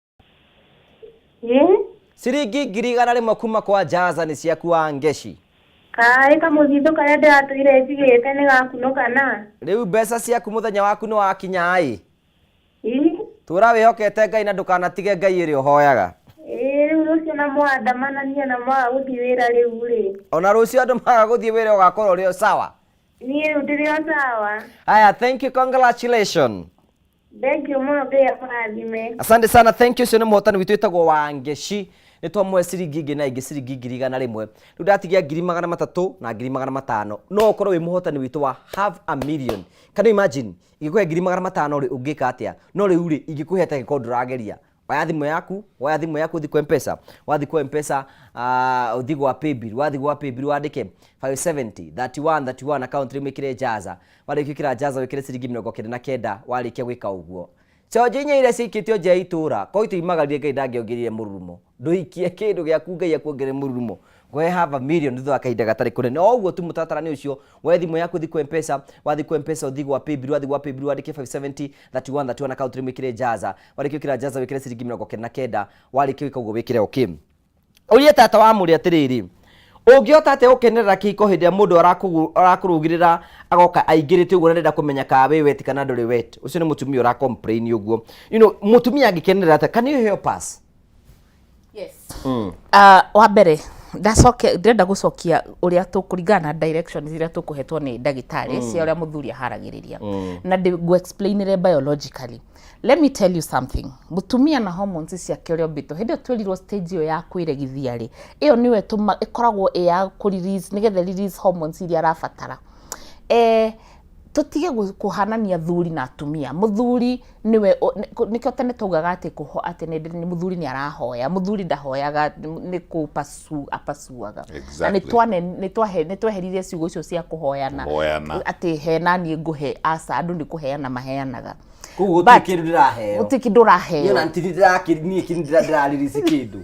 Ciringi 100,000 kuma kwa jaza ni ciaku Wangeshi. Kai kamuthitho karia ndiratwire njigite ni gakunuka na. Riu mbeca ciaku muthenya waku ni wakinya ai. Tura wihokete Ngai na ndukanatige Ngai iri uhoyaga. Riu rucio na mwandamanania na mwa guthii wira riu ri. Ona rucio andu maga guthii wira ugakorwo rio sawa. Ni ndirio sawa. Aya, thank you, congratulations. Thank you muno pia fathime. Asante sana, thank you sio muhotani witu itagwo Wangeshi. Nitwamwe ciringi ingi na ingi ciringi 100,000. Riu ndatigia 300,000 na 500,000. No ukorwo wi muhotani witu wa half a million. Can you imagine? Igikuhe 500,000 ri ungika atia? No riu ri igikuhete giko ndurageria. Waya thimu yaku uthi kwa M-Pesa. Wathi kwa M-Pesa uthi gwa paybill. Wathi gwa paybill wandike 5703131 account rimikire jaza. Warikira jaza wikire ciringi 99 warikia gwika uguo. Chojinya ile cikitio je itura. Ko ituimagarie Ngai ndangiongerire mururumo. Nduikie kindu giaku Ngai akuongerere mururumo. Gwe have a million thutha wa kahinda gatari kunene. O uguo tu mutatarani ucio. We thimu yaku thi kwa M-Pesa. Wathi kwa M-Pesa uthi gwa paybill. Wathi gwa paybill wandike 5703131 account rimikire jaza. Warikira jaza wikire ciringi 99 warikia gwika uguo wikire okay. Urie tata wa muri atiriri. Ungiota ate ukenerera kiko hindia mundu arakurugirira agoka aingirite uguo nenda kumenya ka we wet kana nduri wet. Ucio ni mutumia ura complain uguo. You know mutumia agikenerera ate can you help us? Yes. Wa mbere ndenda gucokia uria tukuringana directions iria tukuhetwo ni ndagitari cia uria muthuri aharagiriria na ngu explainire biologically. Let me tell you something. Mutumia na hormones ciake uria mbito hindi twirirwo stage yo ya kwiregithia ri iyo niwe tuma ikoragwo ya ku release nigetha release hormones iria arabatara. Tutige kuhanania thuri na atumia. Muthuri niwe nikyo tene tugaga ati kuho ati ni muthuri ni arahoya. Muthuri ndahoyaga ni kupasu apasuaga. Ni tweheririe ciugo icio cia kuhoyana. Ati hena ni nguhe asa andu ni kuheana maheanaga. Kuguo tikindu ndiraheo. Utikindu raheo. Yo na ntiriraki kindiraririci kindu.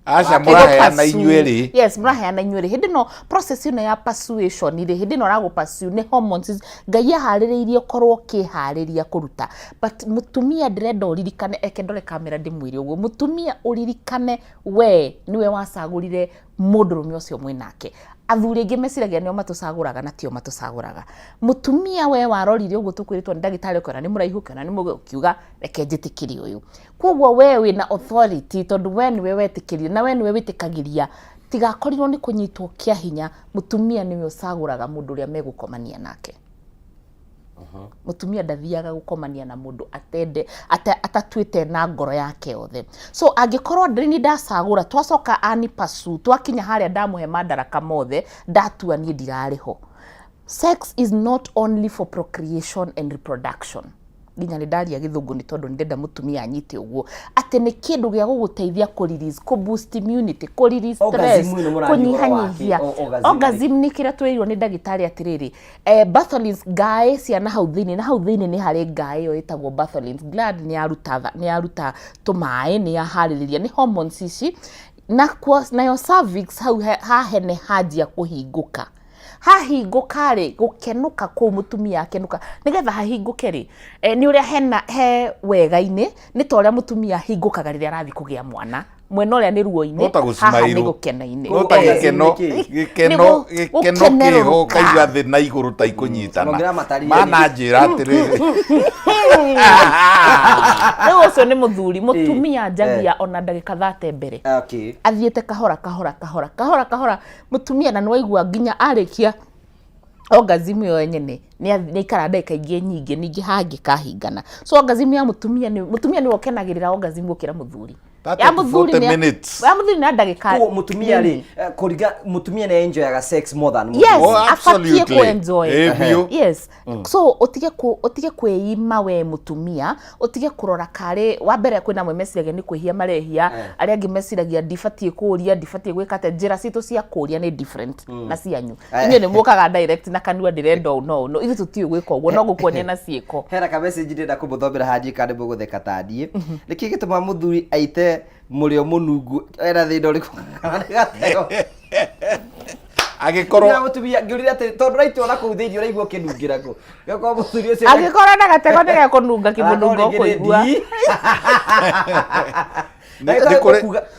Acha muraheana inyueri. Yes, muraheana inyueri. Hindi no process ino ya persuasion ire hindi no rago pursue ni hormones Ngai ahaririirie korwo kihariria kuruta. But mutumia ndirenda uririkane ekendore kamera ndimwire uguo. Mutumia uririkane we niwe wacagurire mundurume ucio mwinake. Athuri ingi meciragia nio matucaguraga na tio matucaguraga. Mutumia we warorire uguo tukwiritwo ni ndagitari ukona ni muraihu kana ni mukiuga reke njitikiri uyu. Kwoguo we wina authority tondu we niwe wetikirie na we niwe witikagiria tigakorirwo ni kunyitwo kia hinya. Mutumia niwe ucaguraga mundu uria megukomania nake. Mutumia ndathiaga gukomania na mundu atende atatwite na ngoro yake othe. So angikorwo ndini ndacagura twacoka ani pasu twakinya haria ndamuhe madaraka mothe ndatua ni ndirariho. Sex is not only for procreation and reproduction. nginya nĩ ndaria gĩthũngũ nĩ tondũ ndenda mũtumia anyite ũguo atĩ nĩ kĩndũ gĩa gũgũteithia kũ release kũ boost immunity kũ release stress kũnyihanyihia orgasm nĩ kĩrĩa twĩrĩirwo nĩ ndagĩtarĩ atĩrĩrĩ Bartholin's ngaĩ cia na hau thĩinĩ nĩ harĩ ngaĩ ĩyo ĩtagwo Bartholin's gland nĩ yaruta tũmaĩ nĩ yaharĩrĩria nĩ hormones ici nayo cervix hau hahene hanjia kũhingũka hahingũka rĩ gũkenũka kũu mũtumia akenũka nĩgetha hahingũke rĩ nĩ ũrĩa he wega-inĩ nĩ ta ũrĩa mũtumia ahingũkaga rĩrĩa arathiĩ kũgĩa mwana mwena ũrĩa nĩ ruo-inĩ haha nĩ gũkena-inĩ no ta gĩkeno kĩho kaigua thĩ na igũrũ ta ikũnyitana mana njĩra atĩrĩrĩ rĩu ũcio nĩ mũthuri mũtumia njagia ona ndagĩka 30 mbere athiĩte kahora mũtumia na nĩwaigua nginya arĩkia orgasm ĩyo nyene nĩ ikara ndagĩka ingĩ nyingĩ ningĩ hangĩ kahingana so orgasm ya mũtumia nĩ wokenagĩrĩra orgasm gũkĩra mũthuri ya mũthuri nĩ ndagĩka mũtumia rĩ kũringa mũtumia nĩ enjoyaga sex more than yes abatie ku enjoy yes so utige kwĩima we mũtumia utige kũrora karĩ wa mbere kwĩna mwe meciragia nĩ kwĩhia marehia arĩa angĩ meciragia ndibatie kũria ndibatie gwĩka atĩ njĩra citũ cia kũria nĩ different na cianyu inyuĩ nĩ mũkaga direct na kanua ndĩrenda no ithuĩ tũtiĩ gwĩka ũguo no gũkuonia na ciĩko hera ka message ndĩrenda kũmũthomera hanjika nĩ mũgũtheka taniĩ nĩkĩ gĩtũma mũthuri aite mũrĩo mũnungu era thĩna ũrĩkũ kana gateo agĩkorwo mũtumia ngĩũrire atĩ tondũ raitwo na kũu thĩinĩ ũraigua kĩnungĩra kũ gĩkorwo mũthuri ũcio agĩkorwo na gatego nĩ gakũnunga kĩmũnungo kũigua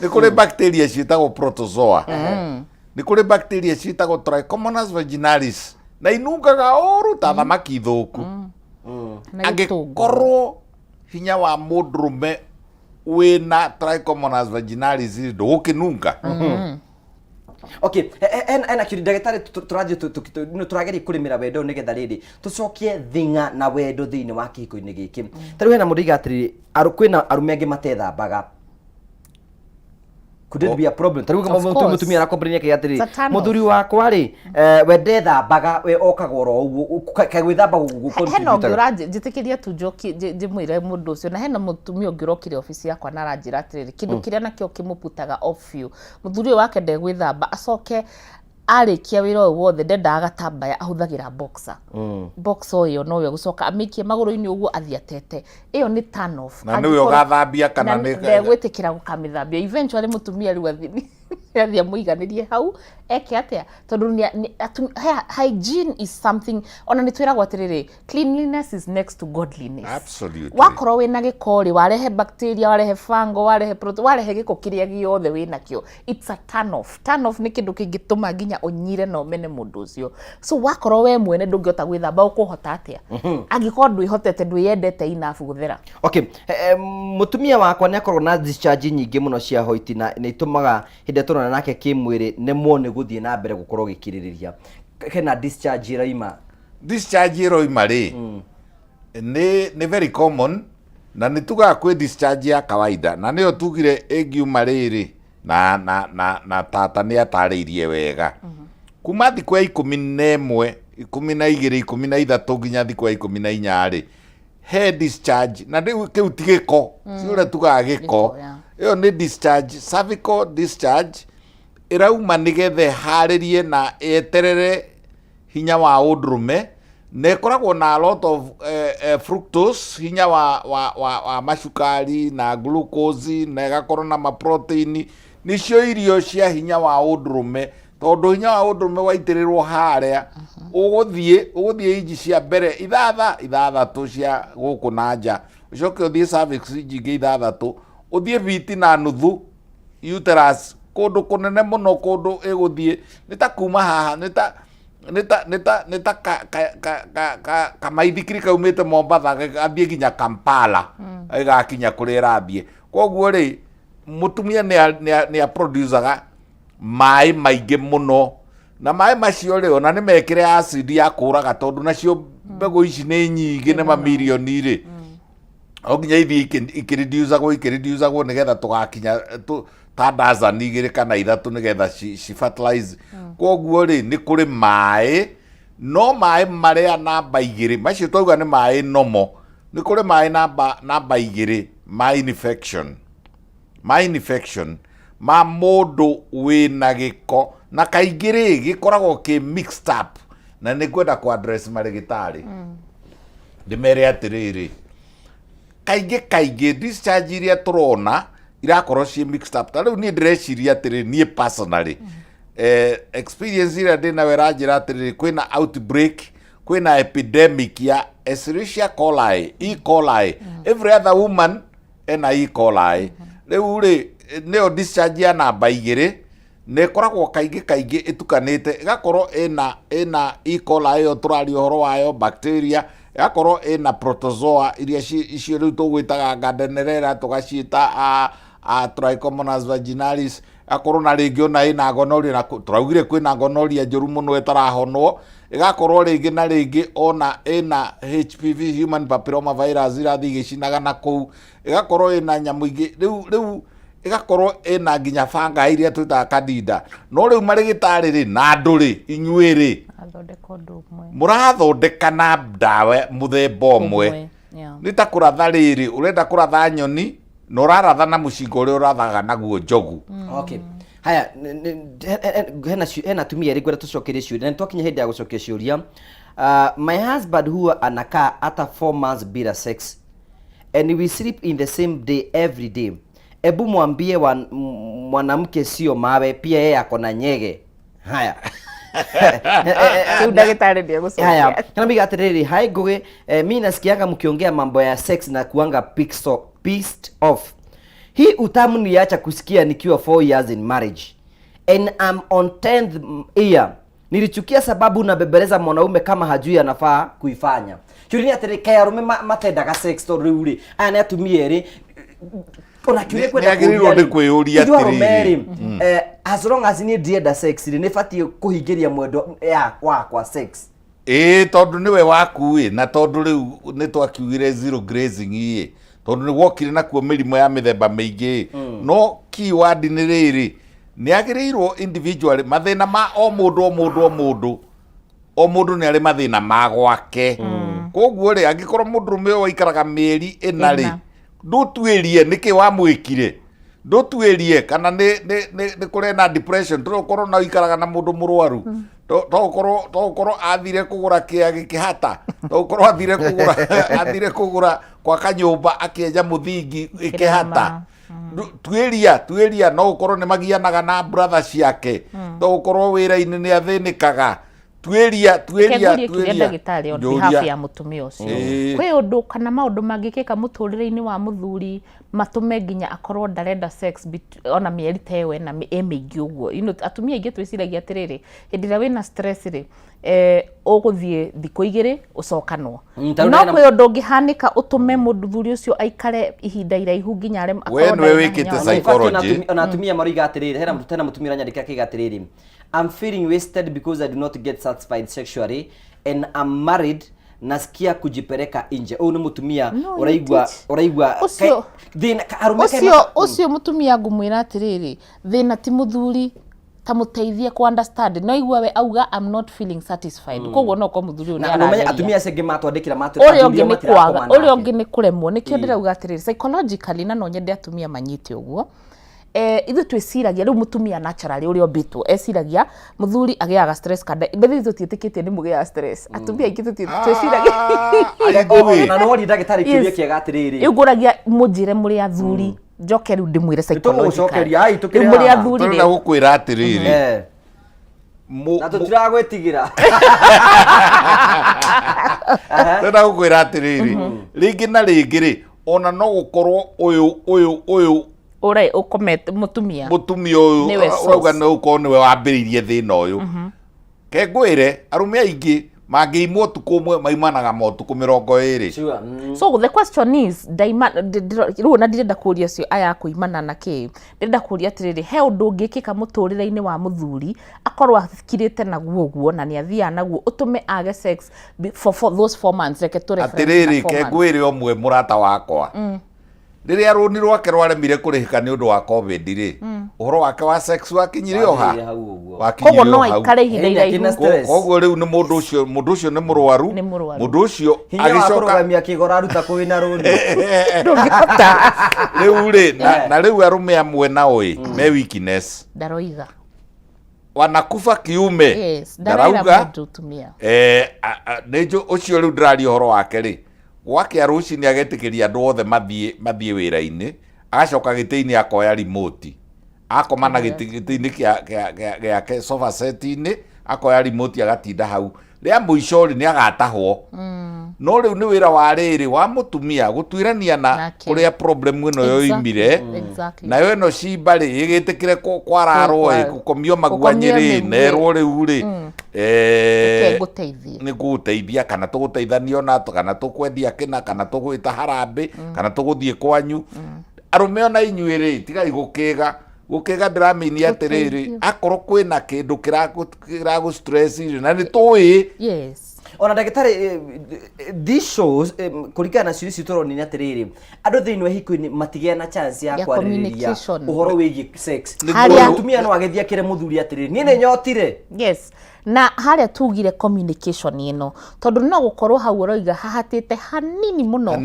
nĩ kũrĩ bacteria ciĩtagwo protozoa nĩ kũrĩ bacteria ciĩtagwo Trichomonas vaginalis na inungaga ũru ta thamaki thũku angĩkorwo hinya wa mũndũrũme wĩna Trichomonas vaginalis ndũgũkĩnunga okay ena kĩrĩ ndagĩtarĩ tũrageria kũrĩmĩra wendo nĩgetha rĩrĩ tũcokie thing'a na wendo thĩinĩ wa kĩhiko-inĩ gĩkĩ ta rĩu hena mũndũ atĩrĩrĩ kwĩna arume angĩ matethambaga could it be a problem ta rĩu mũtumia arakombrenia kĩ atĩrĩ mũthuri wakwa rĩ we ndethambaga we okaga oro ũguo kagwĩthamba gũkũ hena ũngĩ ũranjĩtĩkĩria tu njĩmwĩre mũndũ ũcio na hena mũtumia ũngĩ ũrokire obici yakwa na aranjĩra atĩrĩrĩ kĩndũ kĩrĩa nakĩo kĩmũputaga off you mũthuri ũyũ wake ndegwĩthamba acoke arĩkia wĩra ũyũ wothe ndendaga gatambaya ahũthagĩra boxer boxer ũyũ no we gũcoka amĩikie magũrũ-inĩ ũguo athiĩ atete ĩyo nĩ turn off na nĩwe ũgathambia kana nĩ ndegwĩtĩkĩra gũkamĩthambia eventually mũtumia rĩu athiĩ mũiganĩrie hau eke atĩa tondũ hygiene is something ona nĩ twĩragwo atĩrĩrĩ cleanliness is next to godliness absolutely wakorwo wĩna gĩko warehe bacteria warehe fungo warehe gĩko kĩrĩa gĩothe wĩnakĩo it's a turn off nĩ kĩndũ kĩngĩtũma nginya ũnyire na ũmene mũndũ ũcio so wakorwo we mwene ndũngĩhota gwĩthamba ũkũhota atĩa angĩkorwo ndwĩhotete ndwĩyendete enough gũthera okay mũtumia wakwa nĩ akorwo na discharge nyingĩ mũno cia hoiti na nĩ itũmaga hĩndĩ tũrona nake kĩmwĩrĩ nemwo nĩ gũthiĩ na mbere gũkorwo gĩkirĩrĩria hena discharge ĩroima rĩ nĩ very common na nĩ tugaga kwĩ discharge ya kawaida na nĩyo tugire ĩngiuma rĩrĩ na tata nĩ atarĩirie wega kuma thikũ ya 11 12 13 nginya thikũ ya 14 rĩ he discharge na rĩu kĩu ti gĩko si ũrĩa tugaga gĩko ĩyo nĩ discharge cervical discharge ĩrauma nĩgetha harĩrie na eterere hinya wa ũndũrũme na ĩkoragwo na a lot of fructose hinya wa macukari na glucose na ĩgakorwo na maprotein nĩcio irio cia hinya wa ũndũrũme tondũ hinya wa ũndũrũme waitĩrĩrwo harĩa ũgũthiĩ inji cia mbere ithathatũ cia gũkũ na nja ũcoke ũthiĩ cervix inji ingĩ ithathatũ ũthiĩ biti na nuthu uterus kũndũ kũnene mũno kũndũ ĩgũthiĩ nĩ ta kuma haha nĩ ta kamaithikiri kaumĩte Mombatha gathiĩ nginya Kampala ĩgakinya kũrĩa ĩrathiĩ koguo rĩ mũtumia nĩ aproducaga maĩ maingĩ mũno na maĩ macio rĩ ona nĩ mekĩre acid ya kũraga tondũ nacio mbegũ ici nĩ nyingĩ nĩ mamirioni rĩ o nginya ithiĩ ikĩreducagwo nĩgetha tũgakinya ta dazani 2 kana 3 nĩgetha ci fertilize koguo rĩ nĩ kũrĩ maĩ no maĩ marĩa namba 2 macio twauga nĩ maĩ nomo nĩ kũrĩ maĩ namba igĩrĩ ma infection ma mũndũ wĩna gĩko na kaingĩ rĩ gĩkoragwo kĩ mixed up na nĩ kwenda kwa address marĩgĩtarĩ ndĩmere atĩrĩrĩ kaingĩ discharge iria tũrona irakorwo ciĩ mixed up ta rĩu niĩ ndĩreciria atĩrĩrĩ niĩ personally experience ĩrĩa ndĩnayo ĩranjĩra atĩrĩrĩ kwĩna outbreak kwĩna epidemic ya Escherichia coli, E. coli. Every other woman ena E. coli. Rĩu rĩ nĩyo discharge ya namba igĩrĩ nĩ ĩkoragwo kaingĩ ĩtukanĩte ĩgakorwo ĩna E. coli ĩyo tũraria ũhoro wayo bacteria ĩgakorwo ĩna protozoa iria icio rĩu tũgwĩtaga Gardnerella tũgaciĩta Trichomonas vaginalis akorwo na rĩngĩ ona ĩna gonorrhea na tũraugire kwĩna gonorrhea njũru mũno ĩtarahonwo ĩgakorwo rĩngĩ na rĩngĩ ona ĩna HPV human papilloma virus irathiĩ igĩcinaga na kũu ĩgakorwo ĩna nyamũ ingĩ rĩu ĩgakorwo ĩna nginya fungi iria twĩtaga candida no rĩu marĩgĩtarĩ rĩ na andũ rĩ inyuĩ rĩ mũrathondeka na ndawa mũthemba ũmwe nĩ ta kũratha rĩrĩ ũrenda kũratha nyoni na ũraratha na mũcinga ũrĩa ũrathaga naguo njogu. Okay. Haya hena tumia rĩ gwera tũcokerie ciũria na twakinya hĩndĩ ya gũcokia ciũria. My husband huwa anakaa hata 4 months bila sex and we sleep in the same day every day. Ebu mwambie mwanamke sio mawe pia yeye ako na nyege. Haya. Daktari ndio gũcokia. Haya kana biga atiriri hai Ngugi mimi nasikianga mkiongea mambo ya sex na kuanga pissed off. Hii utamu niacha kusikia nikiwa 4 years in marriage and I'm on 10th year. Nilichukia sababu nabebeleza mwanaume kama hajui anafaa kuifanya. Kiuria atiri kaya rume matendaga sex to riuri ana atumie ri ona kiuria kwenda kwĩyũria atiri as long as ni ndienda sex ri nibatie kuhingĩria mwendo wakwa sex tondũ niwe waku na tondũ rĩu nĩ twakiugire zero grazing tondũ nĩ wokire nakuo mĩrimũ ya mĩthemba mĩingĩ no keyword nĩ rĩrĩ nĩ agĩrĩirwo individually mathĩna ma o mũndũ nĩ arĩ mathĩna ma gwake koguo rĩ angĩkorwo mũndũrũme ũyũ waikaraga mĩeri ĩna rĩ ndũtuĩrie nĩkĩ wamwĩkire ndũtuĩrie kana nĩ kũrĩ na depression tũkorwo na ikaraga na mũndũ mũrwaru tokorwo athire kũgũra kĩage kĩhata tokorwo athire kũgũra kwa kanyũmba akĩenja mũthingi ĩkĩhata tuĩria no ũkorwo nĩ magianaga na brother ciake tokorwo wĩra-inĩ nĩ athĩnĩkaga tuĩria ndagĩtarĩ on behalf ya mũtumia ũcio kwĩ ũndũ kana maũndũ mangĩkĩka mũtũrĩre-inĩ wa mũthuri matũme nginya akorwo ndarenda sex ona mĩeri ta ĩyo na mĩingĩ ũguo atumia aingĩ twĩciragia atĩrĩrĩ hĩndĩ ĩrĩa wĩna stress rĩ ũgũthiĩ thikũ igĩrĩ ũcokanwo no kwĩ ũndũ ũngĩhanĩka ũtũme mũthuri ũcio aikare ihinda iraihu nginya we nĩwe wĩkĩte psychology ona atumia maroiga atĩrĩrĩ hena mũtumia aranyandĩka akiuga atĩrĩrĩ I'm feeling wasted because I do not get satisfied sexually and I'm married nasikia kujipeleka nje. Huyu ni mutumia uraigwa ucio mutumia ngumwira atiriri thina ti muthuri ta muteithie ku understand no igwa we auga I'm not feeling satisfied koguo no ko muthuri ni arageria atumia senge matwandikira uria ungi ni kuremwo nikio ndirauga atiriri psychologically na no nyende atumia manyite uguo ithu twiciragia riu mutumia naturally uria ombitwo eciragia muthuri agiaga stress kada bethi tutitikite ni mugia stress atumia ingi twiciragia na no ri ndagitari kiuria kiega atiriri iguragia mujire muri athuri njoke riu ndimwire psychologically muri athuri na gukwira atiriri na tutiragwetigira tena gukwira atiriri ringi na ringi ri ona no gukorwo uyu ore ukomete mutumia uyu urauga no uko niwe wambiririe thina uyu ke ngwire arume aingi mangĩimwo tuko mwe maimanaga motuko 20 so the question is riu na ndirenda kuria cio aya kuimana na ki ndirenda kuria atiriri he undu ngikika muturire-ini wa muthuri akorwo athikirite naguo guo na ni athia naguo utume age sex for those 4 months reke tore atiriri ke ngwire omwe murata wakwa riria runi rwake rwaremire kurihika ni undu wa covid ri uhoro wake wa sex wakinyire oha koguo no aikare ihinda iraihu koguo riu ni mundu ucio ni murwaru mundu ucio agicoka kigora aruta kuwina runi ndungihota riu ri na riu arume amwe nao me weakness ndaroiga wanakufa kiume yes ndarauga nejo ucio riu ndirari uhoro wake ri gwake aruci ni agetikiria andu othe mathie wira-ini agacoka giti-ini akoya remote akomana giti-ini giake sofa set-ini akoya remote agatinda hau ria muico ri ni agatahwo no riu ni wira wa riri wa mutumia gutwirania na kuria problem ino yoimire nayo ino cimba ri igitikire kwararwo gukomio maguanyiri nerwo riu ri ni guteithia kana tuguteithanio na kana tukwendia kina kana tugwita harambe kana tuguthie kwanyu arume ona inyuĩ ri tigai gukiga ndiramini atiriri akorwo kwina kindu kiragu stress na ni tui ona ndagĩtarĩ these shows kũringana na ciũria cituroni ni atiriri andũ thĩinĩ wa hiko-inĩ matigĩa na chance ya kwarĩrĩria ũhoro wĩgiĩ sex mũtumia no agĩthiĩ akĩre mũthuri atiriri niĩ nĩ nyotire yes na haria tugire communication ino tondu no gukorwo hau roiga hahatite hanini muno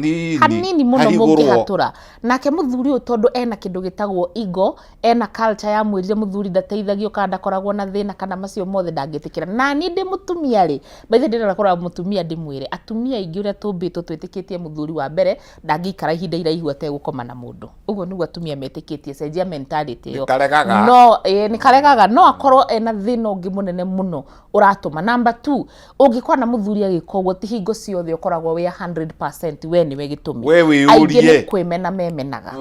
mungihatura nake muthuri uyu tondu ena kindu gitagwo ego ena culture ya mwirire muthuri ndateithagio kana koragwo na thina kana macio mothe ndangitikira na ni ndi mutumia ri baithe ndira koragwo mutumia ndimwire atumia ingi uria tumbitwo twitikitie muthuri wa mbere ndangikara ihinda iraihu ategukoma na mundu uguo niguo atumia metikitie cenjia mentality yo no ni karegaga no akorwo ena thina ungi munene muno uratuma number 2 ungikwa na muthuri agikogwo ti hingo ciothe ukoragwo we 100% we ni we gitumi aingĩ nĩ kwĩmena memenaga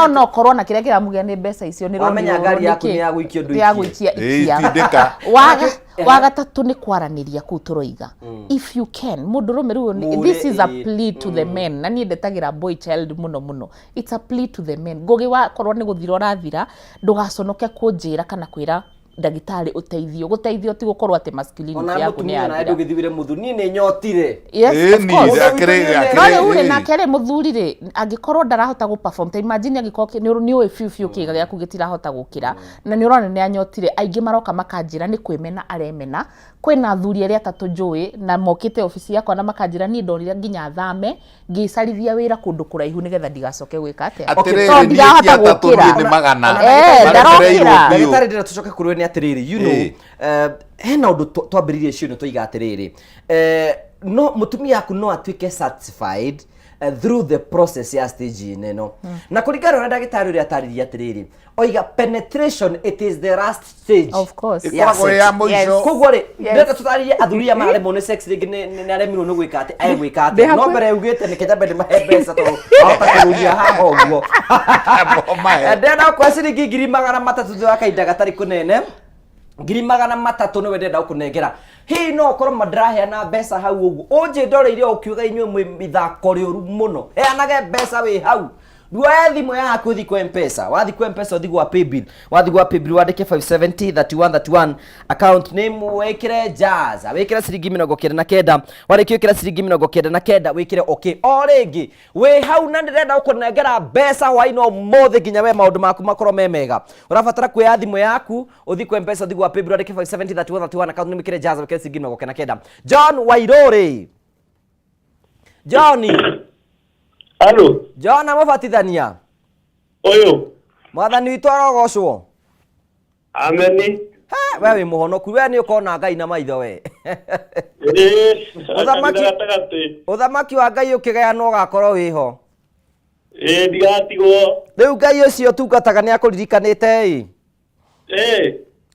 no korwo na kĩrĩa kĩramugia nĩ mbeca icio nĩ wamenya ngari yaku nĩ yagũikio ndũ ikia wa gatatũ nĩ kwaranĩria kũu tũroiga if you can mũndũ rũme rĩu this is a plea to the men na niĩ ndetagĩra boy child mũno it's a plea to the men ngũgĩ wakorwo nĩ gũthira ũrathira ndũgaconoke kũnjĩra kana kwĩra ndagĩtarĩ uteithio guteithio ti gukorwo ati masculinity yaku ni ya ndu githibire muthuri ni ne nyotire yes of course no ule na kere muthuri ri angikorwo ndarahota gu perform ta imagine angikorwo ni uwe fiu kiga gyaku gitirahota gukira na ni urone ni anyotire aingi maroka makanjira ni kwemena aremena kwina athuri aria atatu njui na mokite ofisi yakwa na makanjira ni ndorire nginya thame ngicarithia wira kundu kuraihu nigetha ndigacoke gwika atia atiriri ni atatu ni magana ndagĩtarĩ ndĩra tucoke kũrĩ ni atiriri you know hena undu twambĩrĩrie cio tũiga atiriri no mutumia yaku no atuĩke satisfied through the process ya stage ino na kũringana na ndagĩtarĩ ũrĩa atarĩria atiriri oiga penetration it is the last stage of course ikoragwo ya mũico koguo rĩ ndĩrenda tũtarĩrie athuri aya maremwo nĩ sex rĩngĩ nĩ aremirwo nĩ gwĩka atĩ egwĩka atĩ no mbere ugĩte nĩ kĩnyambe nĩ mahe mbeca tondũ ahota kũrũgia haha ũguo ndĩrenda kwa ciringi 300 thutha wa kahinda gatarĩ kũnene 300 nĩwe ndĩrenda gũkũnengera hihi no ũkorwo mandĩraheana mbeca hau ũguo ũnjĩ ndoreire ũkiuga inyuĩ mwĩ mĩthako rĩũru mũno heanage mbeca wĩ hau Dua thimo yako uthi kwa M-Pesa. Wathi kwa M-Pesa uthi kwa Paybill. Wathi kwa Paybill wadeke 570 31 account name wekire Jazz. Wekire ciringi 99. Wareke wekire ciringi 99 wekire okay. Orengi we hau na ndirenda ukunengera mbeca waino mothe ginya we maundu maku makoro memega. Urabatara kwa thimo yaku uthi kwa M-Pesa uthi kwa Paybill wadeke 570 31 account name wekire Jazz wekire ciringi 99. John Wairore. Johnny Allo. Jona mubatithania. Oyo. Mwathani witũ arogocwo. Ameni. Ha, wewe muhonoku we ni ukona Ngai na maitho we. Uthamaki wa Ngai ukigayano ugakorwo wiho. Ndigatigwo. Riu Ngai ucio tungataga ni akuririkanite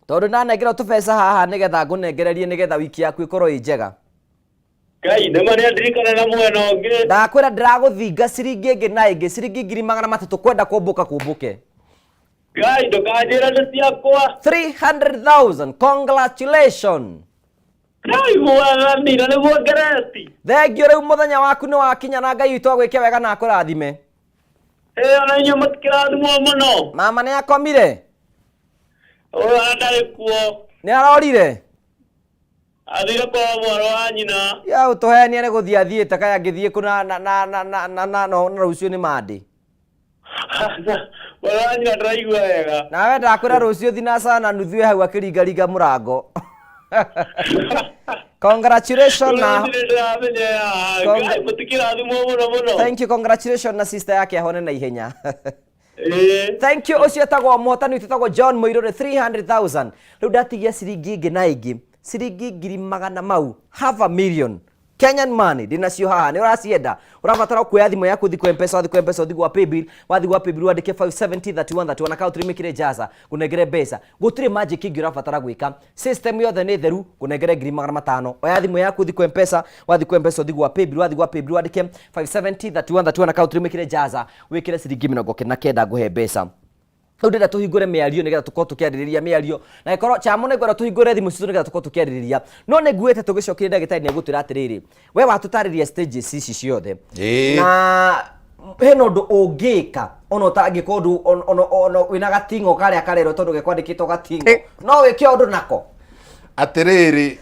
tondu nanengera tũbeca haha nigetha ngunengererie nigetha wiki yaku ikorwo njega. Ngai nĩ marĩa ndirikana na mwena ũngĩ. Ndakwĩra ndĩragũthinga ciringi ĩngĩ na ĩngĩ ciringi 300 kwenda kũmbũke. Ngai ndũkanjĩra nĩ ciakwa. 300,000. Congratulations. Ngai mwagani na nĩ muongereti. Thengio rĩu mũthenya waku nĩ wakinya na Ngai witũ agwĩke wega na akũrathime. Ona inyuĩ mũtikĩrathimwo mũno. Mama nĩ akomire? Ndarĩ kuo. Nĩ arorire? Athire kwa mwana wa nyina. Ya utohenia ni guthia thiete kaya ngithie kuna na rucio ni mandi. Baranya ndaigua wega. Nawe ndakwira rucio thinacara na nuthu hau akiringaringa murango. Congratulations na Thank you, congratulations na sister yake ahone na ihenya. Thank you. Ucio etagwo muhotani witagwo John Muirore 300,000. Riu ndatigia ciringi ingi na ingi ciringi 100,000 mau, half a million Kenyan money dinacio haha ni uracienda urabatara kuoya thimo yaku thiko M-Pesa wathi kwa M-Pesa wathi kwa paybill wathi kwa paybill wandike 5703131 account rimikire jaza kunengere mbeca gutire magic ingi urabatara gwika system yothe ni theru kunengere 500,000 oya thimo yaku thiko M-Pesa wathi kwa M-Pesa wathi kwa paybill wandike 5703131 account rimikire jaza wikire ciringi 99 nguhe mbeca. Ndenda tuhingure miario nigetha tukorwo tukiaririria miario na ikorwo chamo ne gwara tuhingure thimu citu nigetha tukorwo tukiaririria no ne nguite tugicokire ndagitari ne gutwira atiriri we watutariria stages ici ciothe na heno ndo ungika ono tangiko ndu ono wina gatingo karia karero tondu gekwandikitwo gatingo no wike undu nako atiriri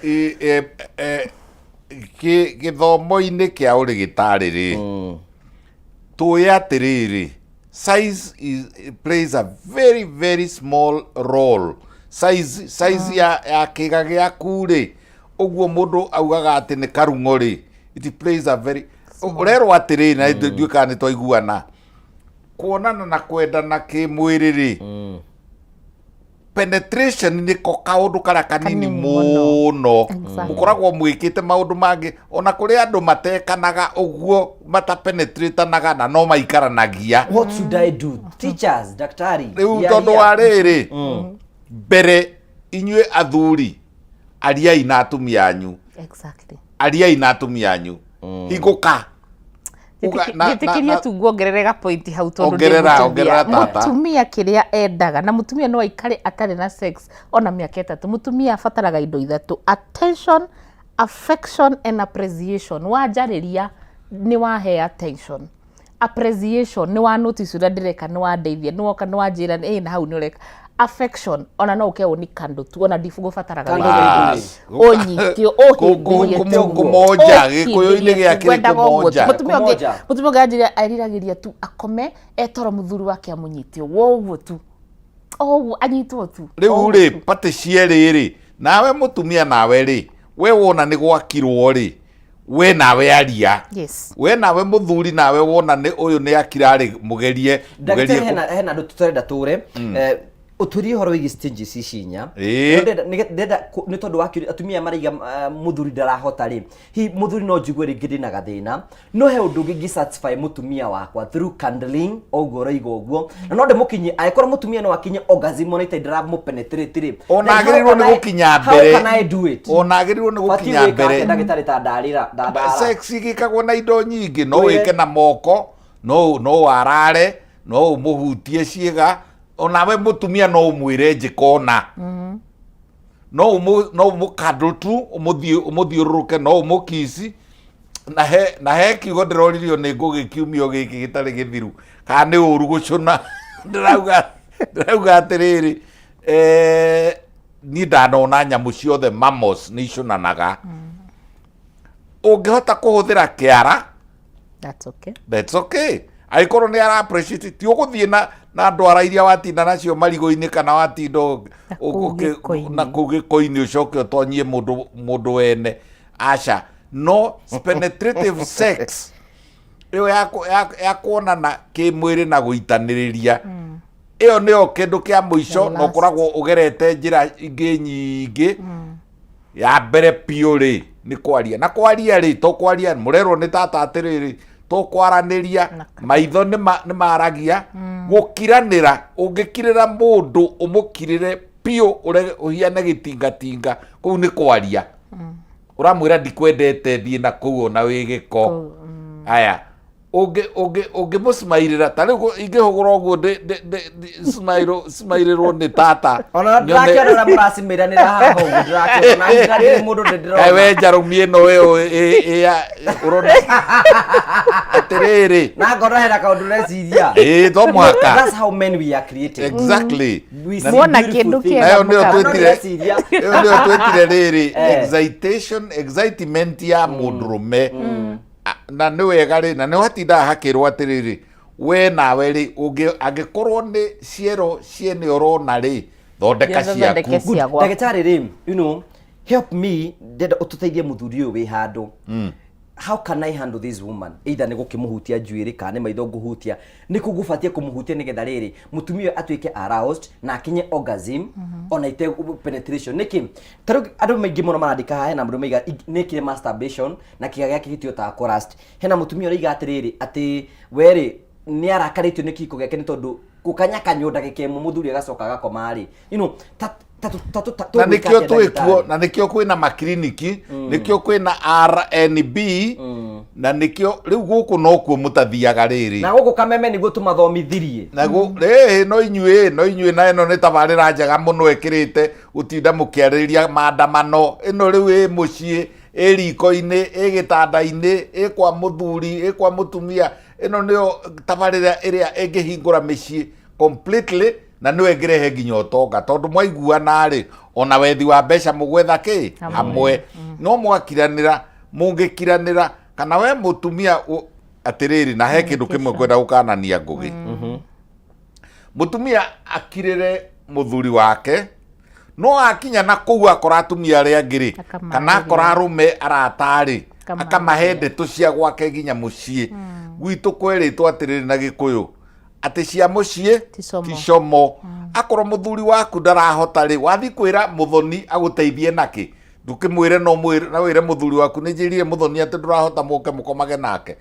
githomo-ini kia urigitari tuye atiriri size plays a very very small role. Size ya kiga giaku ri uguo mundu augaga ati ni karungo ri it plays a very urero atiri na nduika ni twaiguana kuonana na kwendana kimwiri ri penetration ni ko kaundu kara kanini muno mukoragwo mwikite maundu mangi ona kuri andu matekanaga uguo mata penetrate naga na no maikaranagia. What should I do? Teachers, daktari. Riu tondu wa riri mbere inyue athuri ariai na atumia anyu. Exactly. Ariai na atumia anyu higuka gitikiria tu nguongererega point hau tondu ongerera tata mutumia kiria endaga na mutumia no aikare atari na sex ona miaka 3 mutumia afataraga indo ithatu: attention, affection and appreciation. Wajariria ni wahe attention, appreciation ni wa notice uria ndireka ni wa ndeithia ni woka ni wanjira na hau ni ureka affection ona no uke oni kando tu ona ndifu gufataraga onyitio kumoja gikuyu-ini giake kumoja mutumia ngajira airiragiria tu akome etoro muthuri wake amunyitio woguo tu anyitwo tu riu ri pate cieriri nawe mutumia nawe ri we wona ni gwakirwo ri we nawe aria we nawe muthuri nawe wona ni uyu ni akirari mugerie hena ndu tutarenda ture uturi horo wigi stages icinya ndenda ni tondu wa atumia mariga muthuri ndarahota ri hi muthuri no njigwe ringi ndina gathina no he undu ngi satisfy mutumia wakwa through candling oguo raigo oguo na no ndemukinye aikora mutumia no akinye orgasm ona itendra mu penetrate ri onagirirwo ni gukinya mbere how can I do it onagirirwo ni gukinya mbere ndagitari ta ndarira sex igikagwo na indo nyingi no wike na moko no warare no umuhutie ciega onawe mutumia no umwire njikona no umukadro tu umuthiururuke no umukisi na he kiugo ndiroririo ni ngugikiumio giki gitari githiru kana ni uru gucuna ndirauga atiriri ni ndanona nyamu ciothe mammals ni icunanaga ungihota kuhuthira kiara that's okay aikorwo ni ara appreciate ti uguthie na ndwara iria watinda nacio marigo-ini kana watindo na kugiko-ini ucoke utonyie mundu wene aca no penetrative sex iyo ya kuonana kimwiri na guitaniriria iyo nio kindu kia muico no koragwo ugerete njira ingi nyingi ya mbere piu ri ni kwaria na kwaria ri to kwaria murerwo ni tata atiriri tukwaraniria maitho ni maragia gukiranira ungikirira mundu umukirire pio uhiane gitingatinga kuu ni kwaria uramwira ndikwendete thie na kuu na wigiko aya ungi musmairira tari ingihugura uguo smairiro ni tata ona ndirakiona muracimiranira haha uguo ndirakiona ndirari mundu ndirona we njarumie no we urona atiriri na ngorahera kaundu reciria to mwaka that's how men we are created exactly muona kindu kiega nayo ndio twetire riri excitement ya mundurume na ni wega ri na ni watinda hakirwo atiriri we nawe ri angikorwo ni ciero ciene urona ri thondeka ciaku. Ndagĩtarĩ rĩ, you know, help me ndenda ũtũteithie mũthuri ũyũ wĩ handũ. How can I handle this woman? Either nĩ gũkĩmũhutia njuĩrĩ kana nĩ maitho ngũhutia, nĩ kũgũbatie kũmũhutia nĩgetha rĩrĩ mũtumia ũyũ atuĩke aroused na akinye orgasm ona ite penetration. Nĩkĩ tarĩu andũ maingĩ mũno marandĩka haha, hena mũndũ maiga nĩkire masturbation na kĩga gĩake gĩtiotaga kũrust. Hena mũtumia ũraiga atĩrĩrĩ atĩ werĩ nĩ arakarĩtio nĩ kĩhiko gĩake nĩ tondũ gũkanyakanywo ndagĩka ĩmwe mũthuri agacoka agakoma rĩ, you know, na nikio twikuo, na nikio kwina makliniki, nikio kwina RNB, na nikio riu guku no kuo mutathiaga riri, na guku Kameme niguo tumathomithirie na no inyue na eno ni tabarira njega muno ekirite utinda mukiariria maandamano ino riu mucii riko-ini gitanda-ini kwa muthuri kwa mutumia, ino nio tabarira iria ingihingura micii completely na niwe ngirehe nginya utonga tondu mwaiguana ri ona wethi wa mbeca mugwetha ki hamwe no mwakiranira mungikiranira kana we mutumia atiriri na he kindu kimwe kwenda gukanania ngugi mutumia akirire muthuri wake no akinya na kuu akora atumia aria angiri kana akora arume aratari akamahe ndeto cia gwake nginya mucii gwitu kweritwo atiriri na Gikuyu ati cia mucii ticomo akorwo muthuri waku ndarahota ri wathi kwira muthoni aguteithie naki ndukimwire no mwire na wire muthuri waku ninjirire muthoni ati ndurahota muke mukomage nake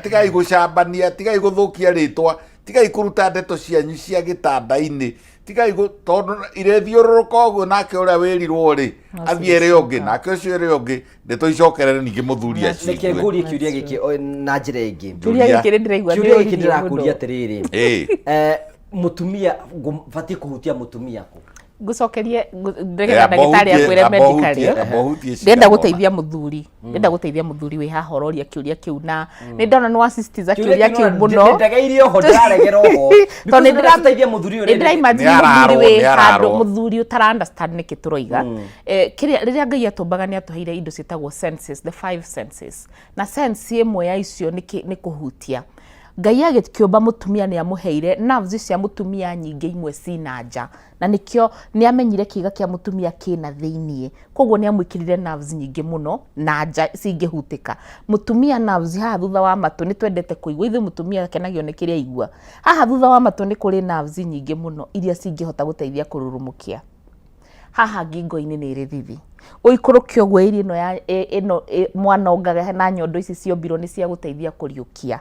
tiga igucambania tiga iguthukia ritwa tiga ikuruta ndeto cianyu cia gitanda-ini tiga tondu irethiururuka uguo nake uria wirirwo ri athiere ungi nake ucio ri ungi ndeto icokerere ningi muthuri acio nike ngurie kiuria giki na njira ingi kiuria giki ndiraigua kiuria giki ndirakuria atiriri mutumia bati kuhutia mutumia ku ngucokerie ndegera ndagĩtarĩ akwĩre medically ndenda gũteithia mũthuri ndenda gũteithia mũthuri wĩ haha ũroria kĩũria kĩu na nĩ ndona nĩ wasisitiza kĩũria kĩu mũno ndageirio ho ndĩraregera ho tondũ ndĩrateithia mũthuri ũrĩa ndĩraimagine mũthuri wĩ handũ mũthuri ũtara understand nĩkĩ tũroiga rĩrĩa Ngai atũmbaga nĩ atũheire indo ciĩtagwo senses, the 5 senses, na sense ĩmwe ya icio nĩ kũhutia. Ngai agĩkĩũmba mutumia nĩ amũheire nerves cia mutumia nyingĩ imwe cina nja na nikio nĩ amenyire kĩga kĩa mutumia kĩna thĩinĩ, koguo nĩ amwĩkĩrire nerves nyingĩ mũno na nja cingĩhutĩka. Mutumia nerves haha thutha wa matũ nĩ twendete kũigua, ithuĩ mutumia akenagio nĩ kĩrĩa aigua. Haha thutha wa matũ nĩ kũrĩ nerves nyingĩ mũno iria cingĩhota gũteithia kũrurumũkia. Haha ngingo-inĩ nĩ ĩrĩ thithi ũikũrũkia ũguo ĩno mwana ongaga na nyondo ici ciombirwo nĩ cia gũteithia kũriũkia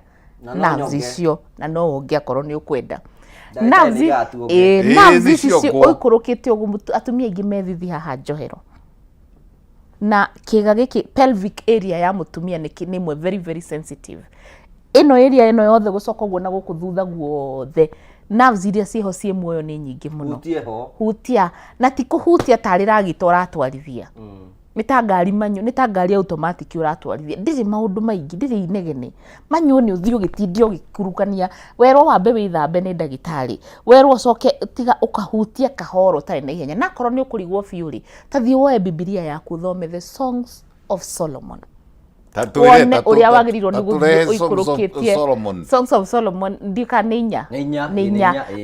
nerves icio na no ũngĩakorwo nĩ ũkwenda nerves icio ũikũrũkĩte ũguo atumia aingĩ methithi haha njohero na kĩga gĩkĩ pelvic area ya mutumia nĩ imwe very very sensitive. Ĩno area ĩno yothe gũcoka ũguo na gũkũ thutha guothe nerves iria ciho ciĩ muoyo nĩ nyingĩ mũno. Hutia na ti kũhutia tarĩ ragita ũratwarithia nĩ ta ngari manyo nĩ ta ngari automatic ũratwarithia ndĩrĩ maũndũ maingĩ ndĩrĩ inegene manyo nĩ ũthiĩ ũgĩtindio ũgĩkurukania werwo wambe wĩthambe nĩ ndagĩtarĩ werwo coke tiga ũkahutia kahoro tarĩ na ihenya na korwo nĩ ũkũrigwo biũ rĩ ta thiĩ woe Biblia yaku thome the Songs of Solomon ũrĩa wagĩrĩirwo nĩ gũthiĩ ũikũrũkĩtie Songs of Solomon ndika nĩ inya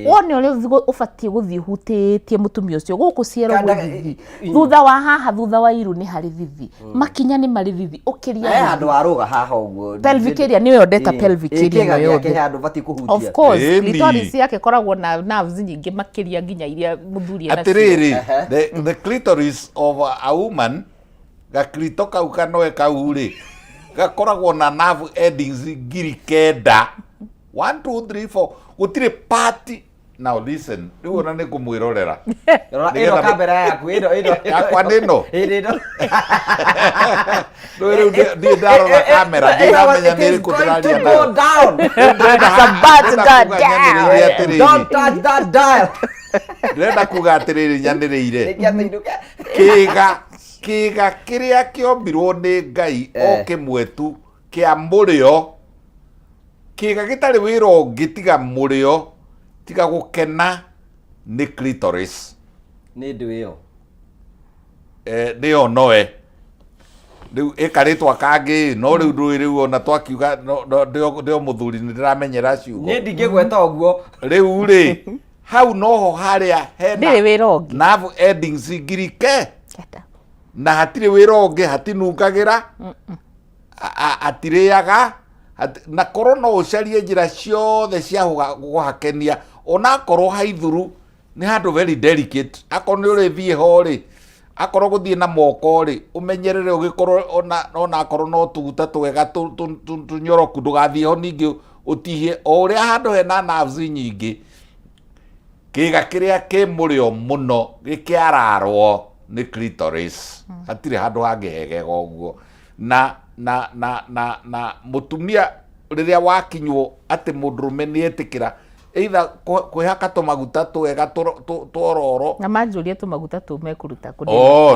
wone ũrĩa ũbatiĩ gũthiĩ ũhutĩtie mutumia ũcio gũkũ ciero gũthithi thutha wa haha thutha wa iru nĩ harĩ thithi makinya nĩ marĩ thithi ũkĩria handũ arũga haha ũguo pelvic area nĩyo ndeta pelvic area yothe of course clitoris yake koragwo na nerves nyingĩ makĩria nginya iria mũthuri ena atiriri the clitoris of a woman gaklito kau kanoe kau rĩ gakoragwo na nerve endings ngiri 9 1 2 3 4 gũtirĩ party. Now listen rĩu ona nĩ ngũmwĩrorera ĩno kamera yaku ĩno yakwa nĩno rĩu ndiĩ ndarora kamera ndiramenya nĩ ĩrĩkũ ndĩraria nayo don't touch that dial ndĩrenda kuga atĩrĩrĩ nyanĩrĩire kĩga kĩrĩa kĩombirwo nĩ Ngai o kĩmwe tu kĩa mũrĩo kĩga gĩtarĩ wĩra ũngĩ tiga mũrĩo tiga gũkena nĩ clitoris nĩ ndũ ĩyo nĩyo noe riu ikaritwa kangi no riu ndui riu ona twakiuga ndio muthuri ndiramenyera ciugo ni ndingigweta oguo riu ri hau noho haria hena ndiri wira ungi nerve endings ngirike na hatire wira ungi hatinungagira atiriaga na korona ucarie njira ciothe cia guhakenia ona korwo haithuru ni handu very delicate akorwo ni urithie ho ri akorwo guthie na moko ri umenyerere ugikorwo ona akorwo no tuguta twega tunyoroku ndugathie ho ningi utihie o uria handu hena nerves nyingi kiga kiria ki murio muno gikiararwo ni clitoris hatire handu hangihegega uguo na mutumia riria wakinywo ati mundurume ni etikira either kwihaka tumaguta twega twororo na manjuria tumaguta tumekuruta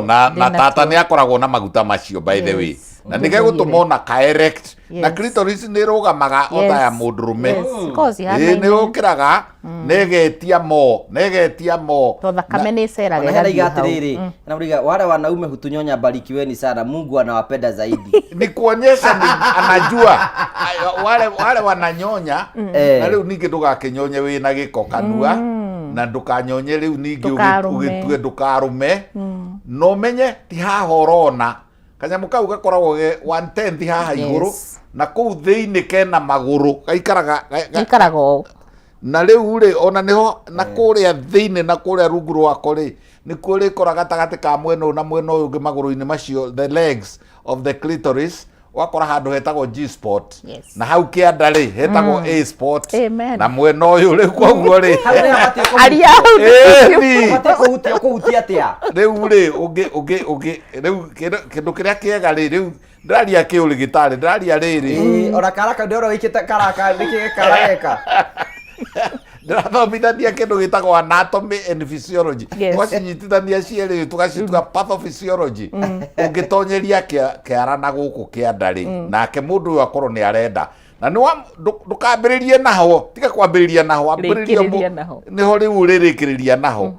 na tata ni akoragwo na maguta macio by the way na nige gutumona ka erect na clitoris ni rugamaga ota ya mundurume ni ukiraga negetia mo to thakame ni ceraga hera igatiriri na mriga wale wanaume hutunyonya barikiweni sana Mungu anawapenda zaidi ni kuonyesha ni anajua wale wananyonya na riu ningi ndugakinyonye wina giko kanua na ndukanyonye riu ningi ugitue ndukarume no menye ti hahorona kanyamu kau gakoragwo 1/10 haha iguru na kuu thiini kena maguru gaikaraga na riu ri ona niho na kuria thiini na kuria rungu rwako ri ni kuri kora gatagati ka mweno na mweno uyu ngi maguru-ini macio the legs of the clitoris wakora handu hetagwo G spot na hau kianda ri hetagwo A spot na mweno uyu ri koguo ri aria kuhutia atia riu ri ugi riu kindu kiria kiega ri riu ndaria kiurigitari ndaria riri ora karaka ndoro wikite karaka nikikarageka ndirathomithania kindu gitagwo anatomy and physiology twacinyitithania cieri tugacitua pathophysiology ungitonyeria kiara na guku kianda ri nake mundu uyu akorwo ni arenda na ndukambiririe naho tiga kwambiriria naho ambiririe niho riu ririkiriria naho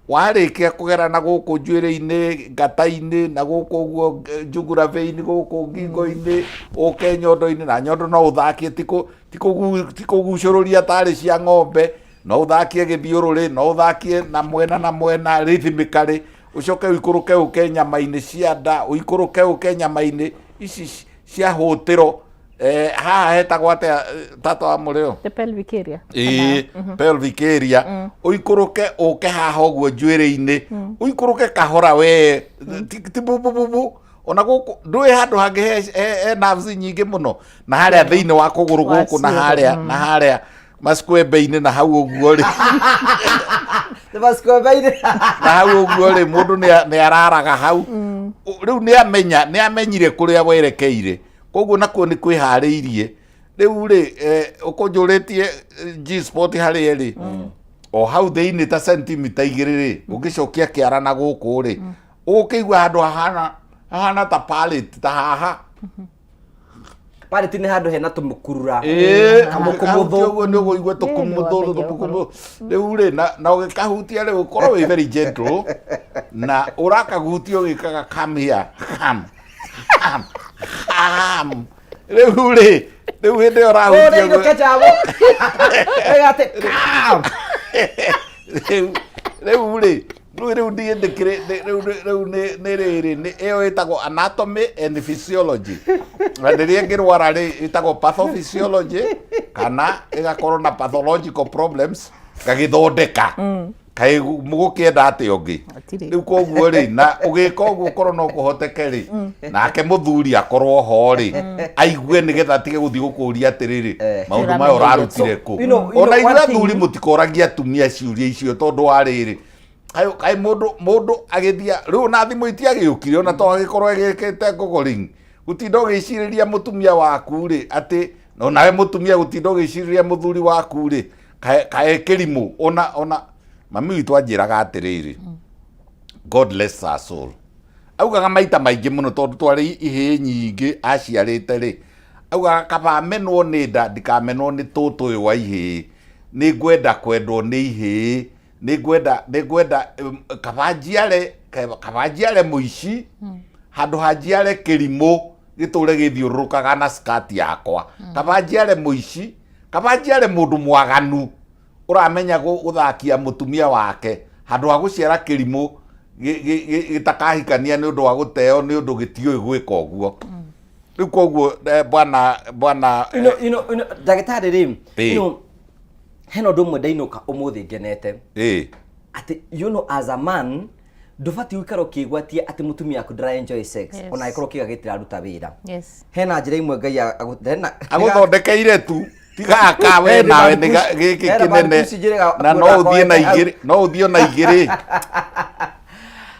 warikia kugera na guku njwiri-ini ngata-ini na guku guo njugurabe-ini guku ngingo-ini uke nyondo-ini na nyondo no uthakie tikugucururia tari cia ng'ombe no uthakie githiururi no uthakie na mwena rhythmically ucoke uikuruke uke nyama-ini cia nda uikuruke uke nyama-ini ici cia hutiro haha hetagwo atia tata wa murio the pelvic area pelvic area uikuruke uke haha uguo njwiri-ini uikuruke kahora we ti bubu ona guku ndui handu hangi he nerves nyingi muno na haria thiini wa kuguru guku na haria maskwembe-ini na hau uguo ri maskwembe-ini na hau uguo ri mundu ni araraga hau riu ni amenyire kuria werekeire koguo nakuo ni kwihariirie riu ri ukunjuritie G spot haria ri o hau thiini ta centimeter 2 ri ungicokia kiara na guku ri ukigwa handu hahana ta pallet ta haha pallet ni handu hena tumukurura kamukumuthu uguo ni uguo tukumuthu riu ri na ugikahutia ri ukorwo wi very gentle na urakagutio gikaga come here riu ri hindi urahutia riu ri riu ndiendekire riu ni riri ni iyo itagwo anatomy and physiology na riria ngirwara ri itagwo pathophysiology kana igakorwo na pathological problems ngagithondeka kai mugukienda atia ungi riu koguo ri na ugika uguo korwo no kuhoteke ri nake muthuri akorwo ho ri aigue nigetha tige guthii gukuria atiriri maundu mayo urarutire ku ona igua thuri mutikoragia atumia ciuria icio tondu wa riri kai mundu agithia riu na thimu itiagiukire ona to agikorwo agikite gogoring gutinda ugiciriria mutumia waku ri ati onawe mutumia gutinda ugiciriria muthuri waku ri kae kirimu ona mami witu anjiraga atiriri God bless her soul augaga maita maingi muno tondu twari ihi nyingi aciarite ri augaga kaba menwo ni nda ndikamenwo ni tutu wa ihi ni ngwenda kwendwo ni ihi ni ngwenda kaba njiare muici handu hanjiare kirimo giture githiururukaga na skirt yakwa kaba njiare muici kaba njiare mundu mwaganu uramenya guthakia mutumia wake handu ha guciara kirimo gitakahikania ni undu wa guteo ni undu gitioi gwika uguo riu koguo bwana ndagitari ri heno ndu ndainuka umuthi ngenete ati as a man ndubati wikaro kigwatia ati mutumia aku ndara enjoy sex ona ikoro kiga gitiraruta wira hena njira imwe ngai aguthondekeire tu tigaka we nawe giki kinene na no uthie na igiri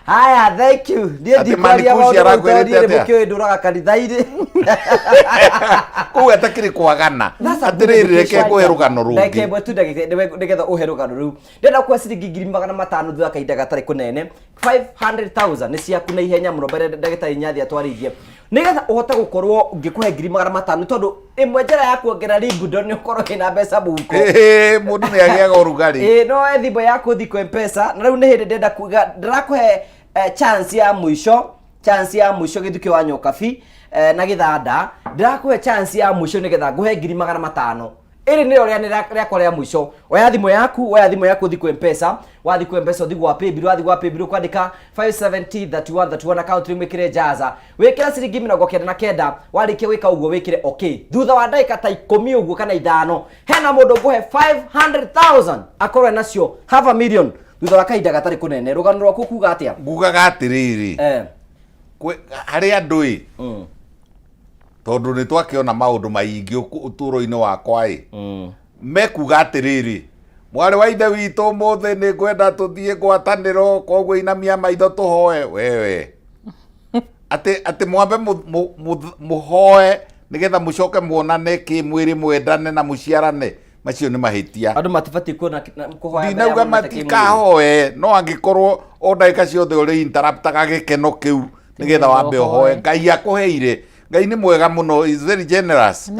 haya thank you ndiye ndikwaria maundu mukio nduraga kanitha-ini kuwe atakiri kwagana atiriri reke kuhe rugano rungi reke bwe tu ndigetha uhe rugano ru ndenda kwa ciringi 500 thutha kahinda gatari kunene 500,000 ni ciaku na ihenya muno mbere ndagitari nyathi atwarithie nigetha uhote gukorwo ngikuhe 500 tondu imwe njira ya kuongera libido ni ukorwo ina mbeca muko mundu ni agiaga urugari no thimbo yaku thiko mpesa na riu ni hindi ndenda kuga ndirakuhe chance ya mwisho githukio wa nyokabi na githanda ndirakuhe chance ya mwisho nigetha nguhe 500,000 iri ni oria ni riakwa ria mwisho oya thimo yaku thiko mpesa wathi ku mpesa uthi gwa paybill kwandika 5703131 account rimwe kire jaza wikira ciringi 99 warikia wika uguo wikire okay thutha wa ndagika ta 10 uguo kana 5 hena mundu nguhe 500,000 akorwe nacio half a million thutha wa kahinda gatari kunene rugano rwaku kuga atia ngugaga atiriri hari andu tondu ni twakiona maundu maingi uturo-ini wakwa mekuga atiriri mwari wa ithe witu muthi ni ngwenda tuthie ngwataniro koguo inamia maitho tuhoe wewe ati mwambe muhoe nigetha mucoke muonane kimwiri mwendane na muciarane macio ni mahitia andu matibati kuona kuhoya ndinauga matikahoe no angikorwo o ndagika ciothe uri interruptaga gikeno kiu nigetha wambe uhoe ngai akuheire ngai ni mwega muno, is very generous.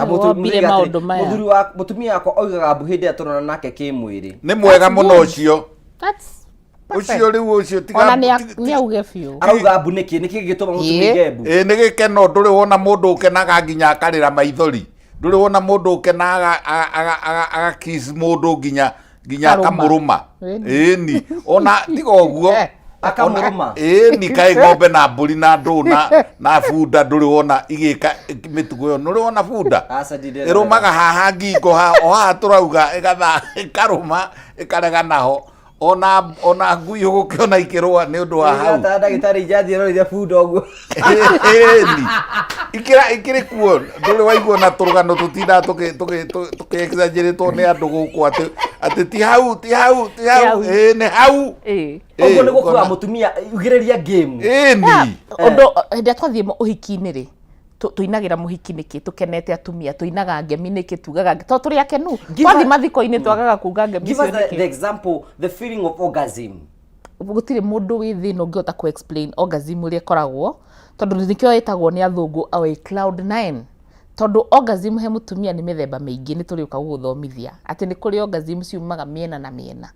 Mutumia wako oigaga mbuhinde aturana nake kimwiri ni mwega muno ucio. That's ucio riu ucio tiga ona ni auge biu arauga mbu niki gituma mutumia gembu ni gikeno nduri wona mundu ukenaga nginya akarira maithori nduri wona mundu ukenaga aga kiss mundu nginya akamuruma ni ona tiga uguo akamuruma ni kai ngombe na mburi na nduna na bunda nduri wona igika mitugo yo nduri wona bunda irumaga haha ngingo ha turauga igatha ikaruma ikarega naho ona ngui ugukiona ikirwa ni undu wa hau ndagitari njathi ro ithia bunda uguo ikiri kuo nduri waigua na turugano tutinda exaggerate ni andu guku ati ti hau ni hau uguo ni gukua mutumia ugiriria game ni undu ndia twathie uhiki-ini ri tuinagira muhiki niki tukenete atumia tuinaga ngemi niki tugaga to turi akenu twathi mathiko-ini twagaga kuga ngemi cio niki. Give us the example, the feeling of orgasm. Gutire mundu wi thina ungiota ku explain orgasm uri koragwo tondu nikio etagwo ni athungu awe cloud 9 tondu orgasm he mutumia ni mithemba mingi ni turi uka guthomithia ati ni kuri orgasm ciumaga miena na miena